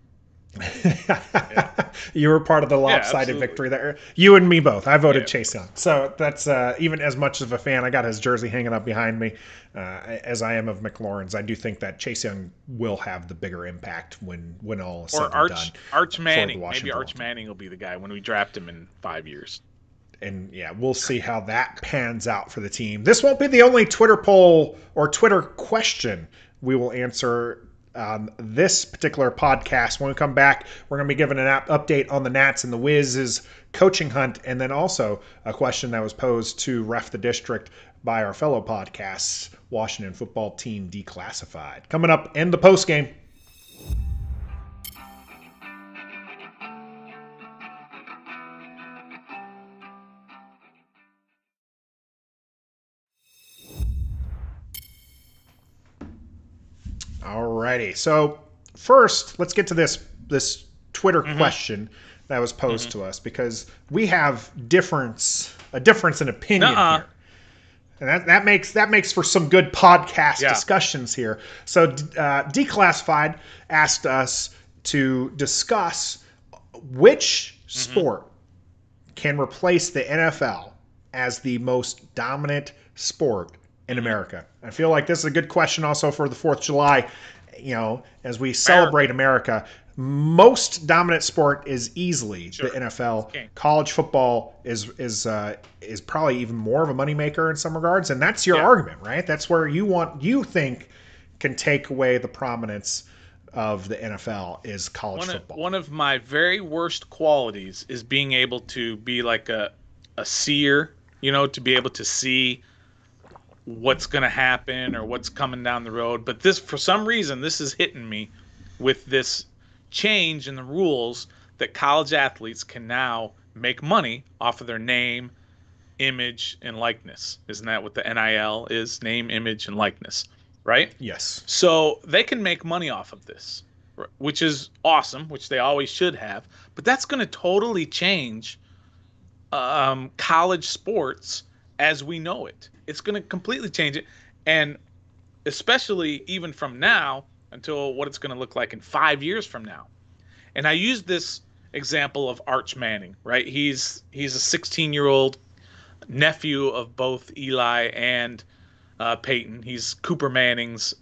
You were part of the lopsided victory there. You and me both. I voted Chase Young. So that's even as much of a fan. I got his jersey hanging up behind me, as I am of McLaurin's. I do think that Chase Young will have the bigger impact when all is said and done. Arch Manning. Maybe Arch Manning will be the guy when we draft him in 5 years. And we'll see how that pans out for the team. This won't be the only Twitter poll or Twitter question we will answer this particular podcast. When we come back, we're going to be giving an update on the Nats and the Wiz's coaching hunt, and then also a question that was posed to Ref the District by our fellow podcasts, Washington Football Team Declassified. Coming up in the postgame. Alrighty, so first, let's get to this Twitter question that was posed to us, because we have a difference in opinion here, and that makes for some good podcast discussions here. So Declassified asked us to discuss which sport can replace the NFL as the most dominant sport in America. I feel like this is a good question also for the 4th of July. As we celebrate America, most dominant sport is easily the NFL. Okay. College football is probably even more of a moneymaker in some regards, and that's your argument, right? That's where you think can take away the prominence of the NFL is college football. One of my very worst qualities is being able to be like a seer to be able to see what's going to happen or what's coming down the road. But this, for some reason, this is hitting me with this change in the rules that college athletes can now make money off of their name, image, and likeness. Isn't that what the NIL is? Name, image, and likeness, right? Yes. So they can make money off of this, which is awesome, which they always should have. But that's going to totally change college sports as we know it. It's going to completely change it. And especially even from now until what it's going to look like in 5 years from now. And I use this example of Arch Manning, right? He's a 16-year-old nephew of both Eli and Peyton. He's Cooper Manning's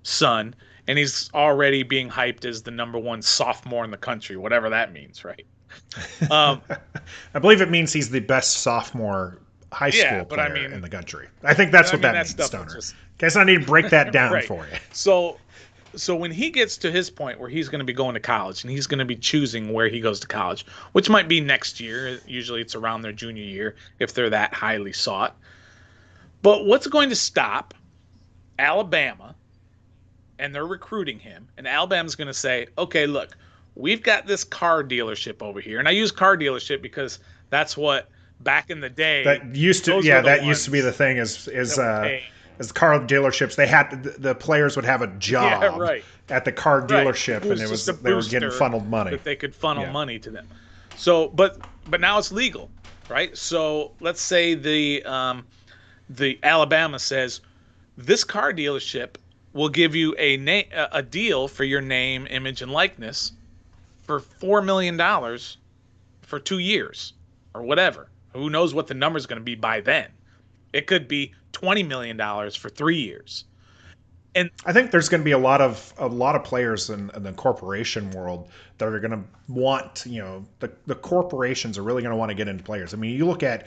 son, and he's already being hyped as the #1 sophomore in the country, whatever that means, right? I believe it means he's the best sophomore high school player in the country. I think that's what that means, Stoner. Guess I need to break that down right. for you. So when he gets to his point where he's going to be going to college and he's going to be choosing where he goes to college, which might be next year. Usually it's around their junior year if they're that highly sought. But what's going to stop Alabama, and they're recruiting him, and Alabama's going to say, okay, look, we've got this car dealership over here. And I use car dealership because that's what back in the day that used to be the thing is as the car dealerships, they had the players would have a job at the car dealership, and they were getting funneled money. That they could funnel money to them. So, but now it's legal, right? So let's say the Alabama says this car dealership will give you a deal for your name, image, and likeness for $4 million for 2 years or whatever. Who knows what the number is going to be by then? It could be $20 million for 3 years. And I think there's going to be a lot of players in the corporation world that are going to want, the corporations are really going to want to get into players. I mean, you look at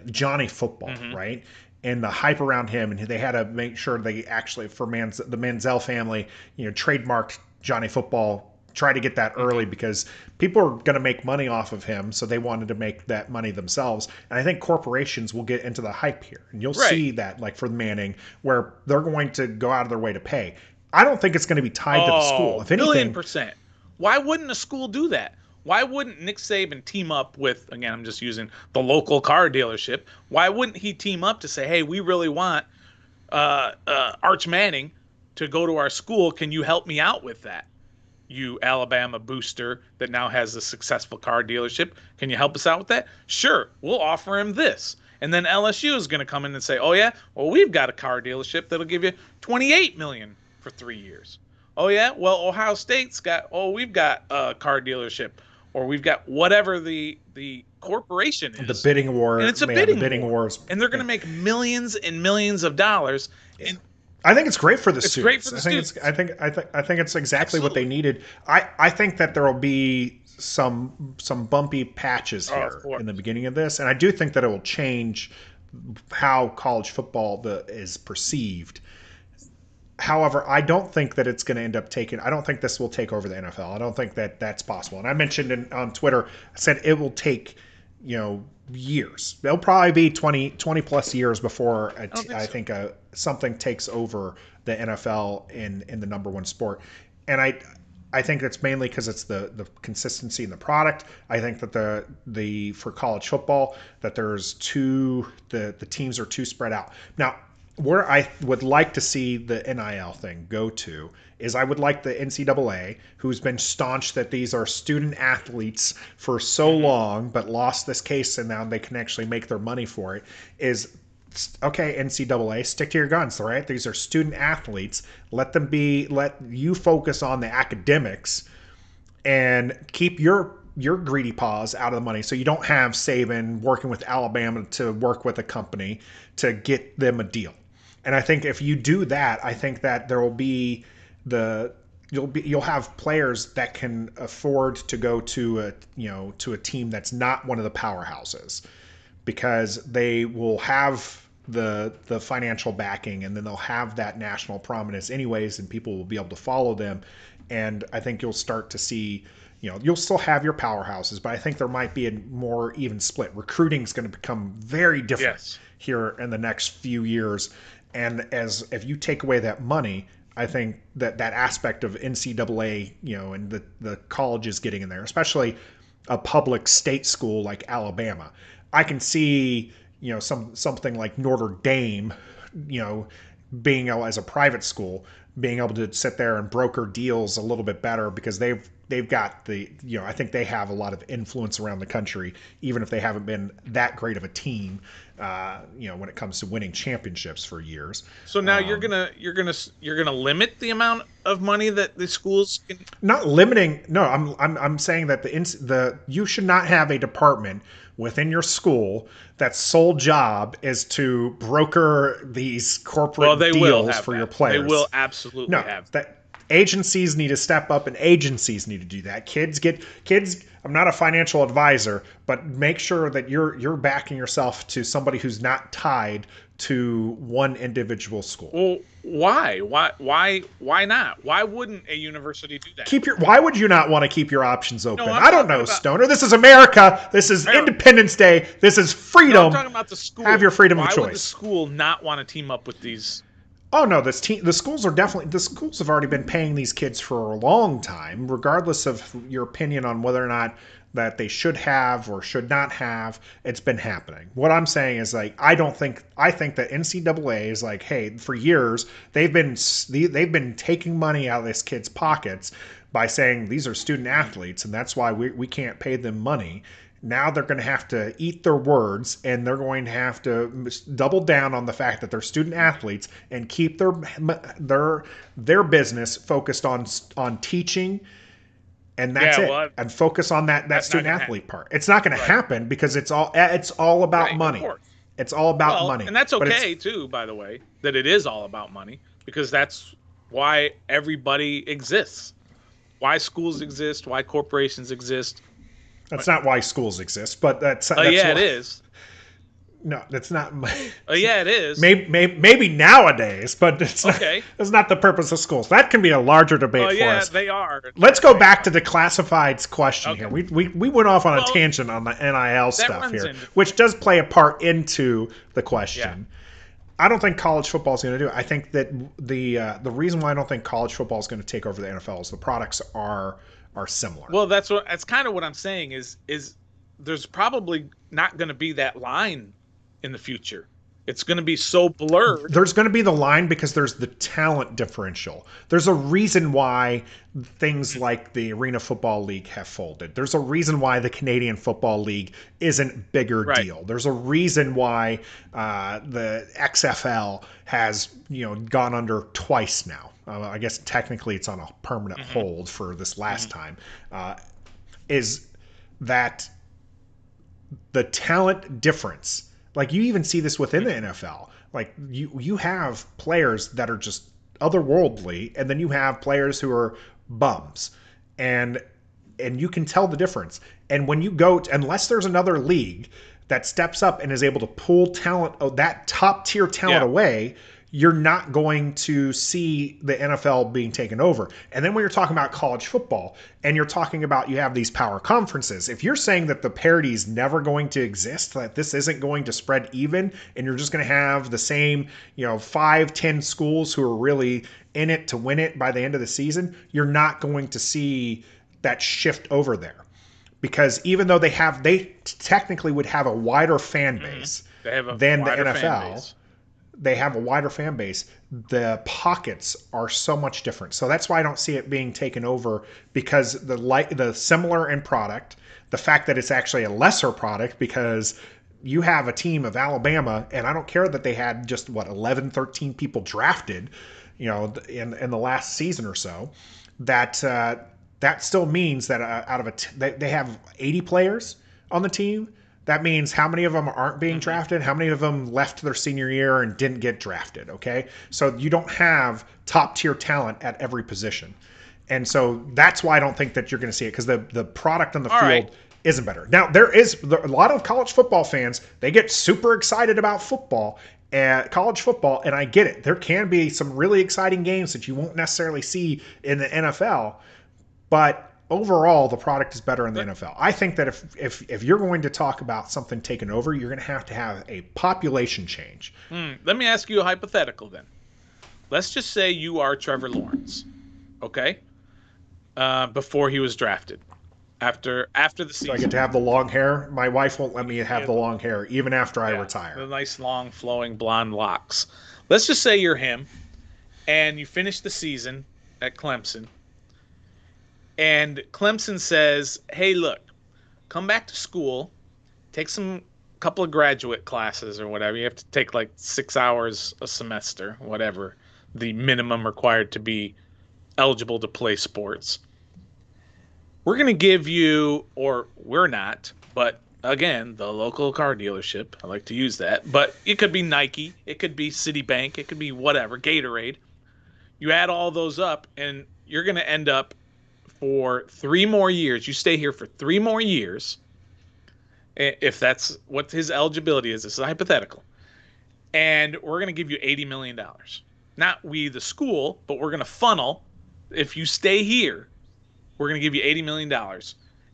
Johnny Football, right? And the hype around him, and they had to make sure they actually, the Manziel family, trademarked Johnny Football, try to get that early because people are going to make money off of him, so they wanted to make that money themselves. And I think corporations will get into the hype here, and you'll see that, like for Manning, where they're going to go out of their way to pay. I don't think it's going to be tied to the school. If anything, 1,000,000%. Why wouldn't a school do that? Why wouldn't Nick Saban team up with, again, I'm just using the local car dealership. Why wouldn't he team up to say, hey, we really want Arch Manning to go to our school. Can you help me out with that? You Alabama booster that now has a successful car dealership. Can you help us out with that? Sure, we'll offer him this. And then LSU is going to come in and say, oh, yeah, well, we've got a car dealership that'll give you $28 million for 3 years. Oh, yeah, well, Ohio State's we've got a car dealership, or we've got whatever the corporation is. The bidding war. And it's a bidding war. And they're going to make millions and millions of dollars. And I think it's great for the students. It's great for the students. I think it's exactly what they needed. I think that there will be some bumpy patches here in the beginning of this, and I do think that it will change how college football is perceived. However, I don't think that it's going to end up taking. I don't think this will take over the NFL. I don't think that that's possible. And I mentioned on Twitter, I said it will take years. It'll probably be 20 plus years before I think something takes over the NFL in the #1 sport. And I think it's mainly because it's the consistency in the product. I think that for college football that there's the teams are too spread out. Now, where I would like to see the NIL thing go to is I would like the NCAA, who's been staunch that these are student athletes for so long, but lost this case and now they can actually make their money for it, is, okay, NCAA, stick to your guns, all right? These are student athletes. Let you focus on the academics and keep your greedy paws out of the money so you don't have Saban working with Alabama to work with a company to get them a deal. And I think if you do that, I think that there will be you'll have players that can afford to go to a team that's not one of the powerhouses, because they will have the financial backing, and then they'll have that national prominence anyways, and people will be able to follow them. And I think you'll start to see You'll still have your powerhouses, but I think there might be a more even split. Recruiting is going to become very different here in the next few years. And if you take away that money, I think that aspect of NCAA, and the colleges getting in there, especially a public state school like Alabama, I can see, something like Notre Dame, being able, as a private school, being able to sit there and broker deals a little bit better because they've got the, I think they have a lot of influence around the country, even if they haven't been that great of a team, when it comes to winning championships for years. So now you're gonna limit the amount of money that the schools can. Not limiting. No, I'm saying that you should not have a department within your school that's sole job is to broker these corporate deals for your players. They will absolutely have that. Agencies need to step up, and agencies need to do that. Kids. I'm not a financial advisor, but make sure that you're backing yourself to somebody who's not tied to one individual school. Well, why? Why not? Why wouldn't a university do that? Why would you not want to keep your options open? No, I don't know, Stoner. This is America. This is Independence Day. This is freedom. No, I'm talking about the school. Have your freedom of choice. Why would the school not want to team up with these? Oh no, the schools have already been paying these kids for a long time, regardless of your opinion on whether or not that they should have or should not have. It's been happening. What I'm saying is, like, I think that NCAA is like, hey, for years they've been taking money out of this kid's pockets by saying these are student athletes and that's why we can't pay them money. Now they're going to have to eat their words, and they're going to have to double down on the fact that they're student athletes and keep their business focused on teaching, and that's it. And focus on that student athlete part. It's not going to happen because it's all about money. It's all about money, and that's okay too. By the way, that it is all about money because that's why everybody exists, why schools exist, why corporations exist. That's not why schools exist, but that's it is. No, that's not. It is. Maybe nowadays, but it's not. Okay. That's not the purpose of schools. That can be a larger debate for us. They are. Let's go back to the classifieds question here. We went off on a tangent on the NIL stuff here, which does play a part into the question. Yeah. I don't think college football is going to do it. I think that the reason why I don't think college football is going to take over the NFL is the products are similar. Well, that's kind of what I'm saying is there's probably not going to be that line in the future. It's going to be so blurred. There's going to be the line because there's the talent differential. There's a reason why things like the Arena Football League have folded. There's a reason why the Canadian Football League isn't bigger deal. There's a reason why the XFL has gone under twice now. I guess technically it's on a permanent hold for this last time. Is that the talent difference? Like, you even see this within the NFL. Like, you have players that are just otherworldly, and then you have players who are bums, and you can tell the difference. And when you go, unless there's another league that steps up and is able to pull talent, that top tier talent away, you're not going to see the NFL being taken over. And then when you're talking about college football and you're talking about you have these power conferences, if you're saying that the parity is never going to exist, that this isn't going to spread even, and you're just going to have the same, 5-10 schools who are really in it to win it by the end of the season, you're not going to see that shift over there. Because even though they technically would have a wider fan base than the NFL, they have a wider fan base. The pockets are so much different. So that's why I don't see it being taken over, because the similar in product, the fact that it's actually a lesser product, because you have a team of Alabama, and I don't care that they had just 11, 13 people drafted, in the last season or so, that still means that out of they have 80 players on the team. That means how many of them aren't being drafted, how many of them left their senior year and didn't get drafted, okay? So you don't have top-tier talent at every position. And so that's why I don't think that you're going to see it, because the product on the field isn't better. Now, there a lot of college football fans, they get super excited about college football, and I get it. There can be some really exciting games that you won't necessarily see in the NFL, but overall, the product is better in the NFL. I think that if you're going to talk about something taken over, you're going to have a population change. Let me ask you a hypothetical then. Let's just say you are Trevor Lawrence, okay? Before he was drafted, after the season. So I get to have the long hair. My wife won't let me have the long hair even after I retire. The nice long flowing blonde locks. Let's just say you're him, and you finish the season at Clemson, and Clemson says, "Hey, look, come back to school, take some couple of graduate classes or whatever. You have to take like 6 hours a semester, whatever the minimum required to be eligible to play sports. We're going to give you, or we're not, but again, the local car dealership, I like to use that, but it could be Nike, it could be Citibank, it could be whatever, Gatorade. You add all those up, and you're going to end up for 3 more years. You stay here for 3 more years, if that's what his eligibility is. This is hypothetical. And we're going to give you $80 million. Not we, the school, but we're going to funnel. If you stay here, we're going to give you $80 million.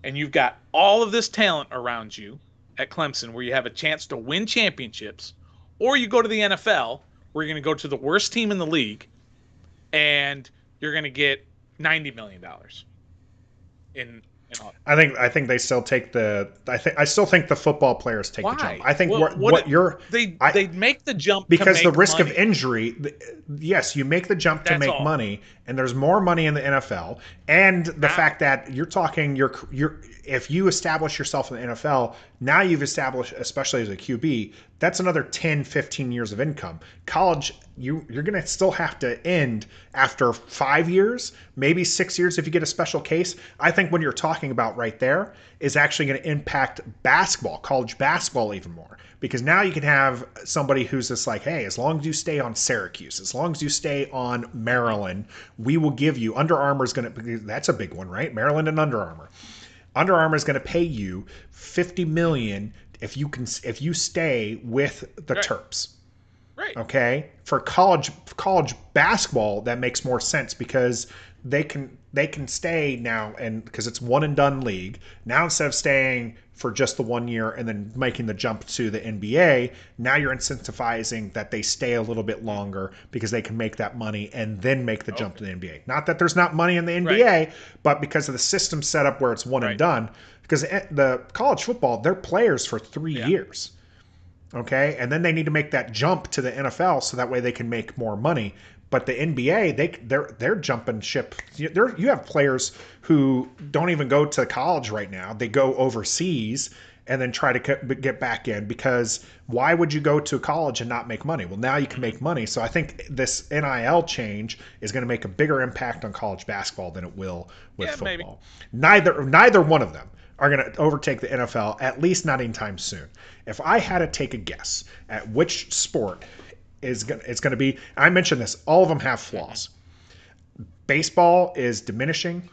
And you've got all of this talent around you at Clemson where you have a chance to win championships. Or you go to the NFL where you're going to go to the worst team in the league and you're going to get $90 million in all. I think they still take the. I still think the football players take the jump. I think they make the jump because to the risk money. of injury. Yes, you make the jump to make money, and there's more money in the NFL. And the fact that you're talking, if you establish yourself in the NFL, now you've established, especially as a QB, that's another 10, 15 years of income. College, you're going to still have to end after 5 years, maybe 6 years if you get a special case. I think what you're talking about right there is actually going to impact basketball, college basketball even more. Because now you can have somebody who's just like, hey, as long as you stay on Syracuse, as long as you stay on Maryland, we will give you, Under Armour is going to, that's a big one, right? Maryland and Under Armour. Under Armour is going to pay you $50 million if you stay with the Terps. Right. Okay? For college basketball, that makes more sense because they can stay now, and because it's one and done league. Now instead of staying for just the 1 year and then making the jump to the NBA, now you're incentivizing that they stay a little bit longer because they can make that money and then make the jump to the NBA. Not that there's not money in the NBA, but because of the system set up where it's one and done. Because the college football, they're players for 3 years. Okay? And then they need to make that jump to the NFL so that way they can make more money. But the NBA, they're jumping ship. You have players who don't even go to college right now. They go overseas and then try to get back in, because why would you go to college and not make money? Well, now you can make money. So I think this NIL change is going to make a bigger impact on college basketball than it will with football. Maybe. Neither one of them are going to overtake the NFL, at least not anytime soon. If I had to take a guess at which sport it's going to be, I mentioned this, all of them have flaws. Baseball is diminishing.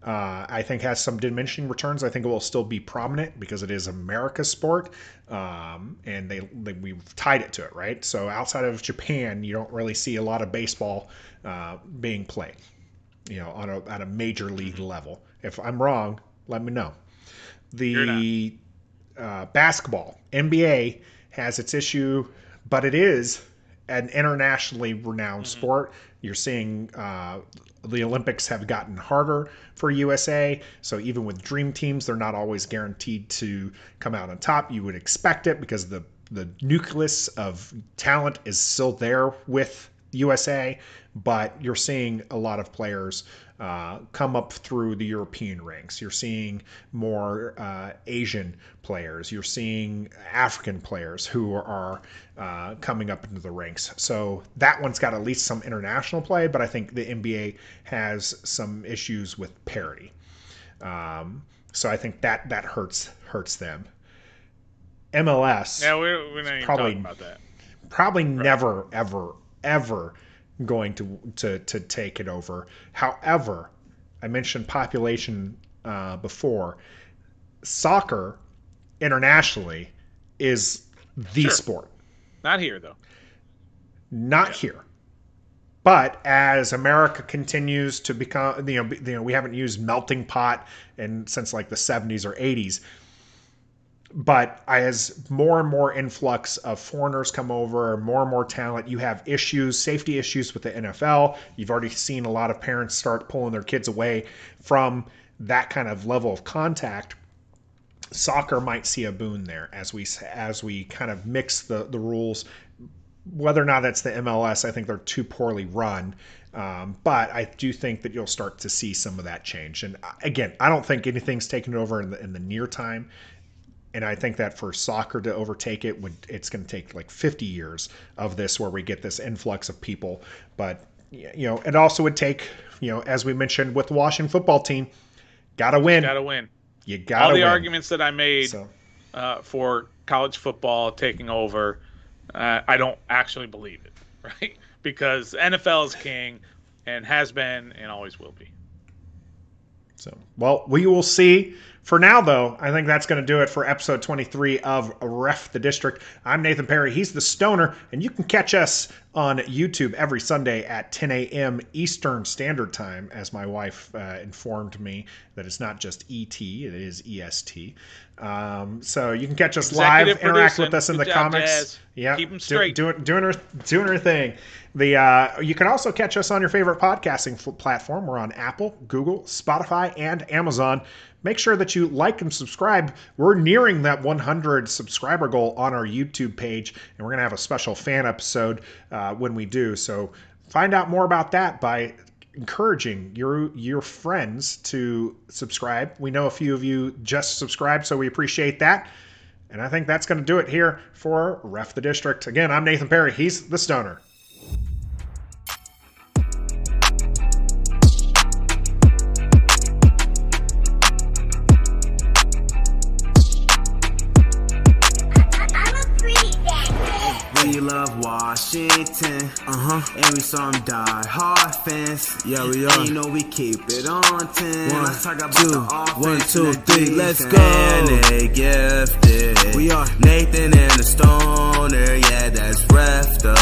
I think has some diminishing returns. I think it will still be prominent because it is America's sport, and we've tied it to it, right? So outside of Japan, you don't really see a lot of baseball being played, at a major league level. If I'm wrong, let me know. The basketball, NBA has its issue, but it is an internationally renowned sport. You're seeing the Olympics have gotten harder for USA. So even with dream teams, they're not always guaranteed to come out on top. You would expect it because the nucleus of talent is still there with USA, but you're seeing a lot of players come up through the European ranks. You're seeing more Asian players. You're seeing African players who are coming up into the ranks. So that one's got at least some international play, but I think the NBA has some issues with parity. So I think that hurts them. MLS. Yeah, we're not even talking about that. Probably never, ever going to take it over. However, I mentioned population before. Soccer internationally is the sport. Not here, though. Not here. But as America continues to become, we haven't used melting pot since like the 70s or 80s. But as more and more influx of foreigners come over, more and more talent, you have safety issues with the NFL. You've already seen a lot of parents start pulling their kids away from that kind of level of contact. Soccer might see a boon there as we kind of mix the rules. Whether or not that's the MLS, I think they're too poorly run. But I do think that you'll start to see some of that change. And again, I don't think anything's taken over in the near time. And I think that for soccer to overtake it's going to take like 50 years of this where we get this influx of people. But, it also would take, as we mentioned with the Washington football team, got to win. Got to win. You got to win. All the win. arguments that I made for college football taking over, I don't actually believe it, right? Because NFL is king and has been and always will be. So, well, we will see. For now, though, I think that's going to do it for episode 23 of Ref the District. I'm Nathan Perry. He's the Stoner, and you can catch us on YouTube every Sunday at 10 a.m. Eastern Standard Time, as my wife informed me that it's not just ET, it is EST. So you can catch us live, interact with us in the comments. Yeah, keep them straight. Doing her thing. You can also catch us on your favorite podcasting platform. We're on Apple, Google, Spotify, and Amazon. Make sure that you like and subscribe. We're nearing that 100 subscriber goal on our YouTube page, and we're going to have a special fan episode when we do. So find out more about that by encouraging your friends to subscribe. We know a few of you just subscribed, so we appreciate that. And I think that's going to do it here for Ref the District. Again, I'm Nathan Perry. He's the Stoner. We love Washington, and we some die-hard fans. Yeah, we are. And you know we keep it on 10. Let's talk about the offense. 1, 2, 3, let's go. And they gifted. We are Nathan and the Stoner. Yeah, that's Ref the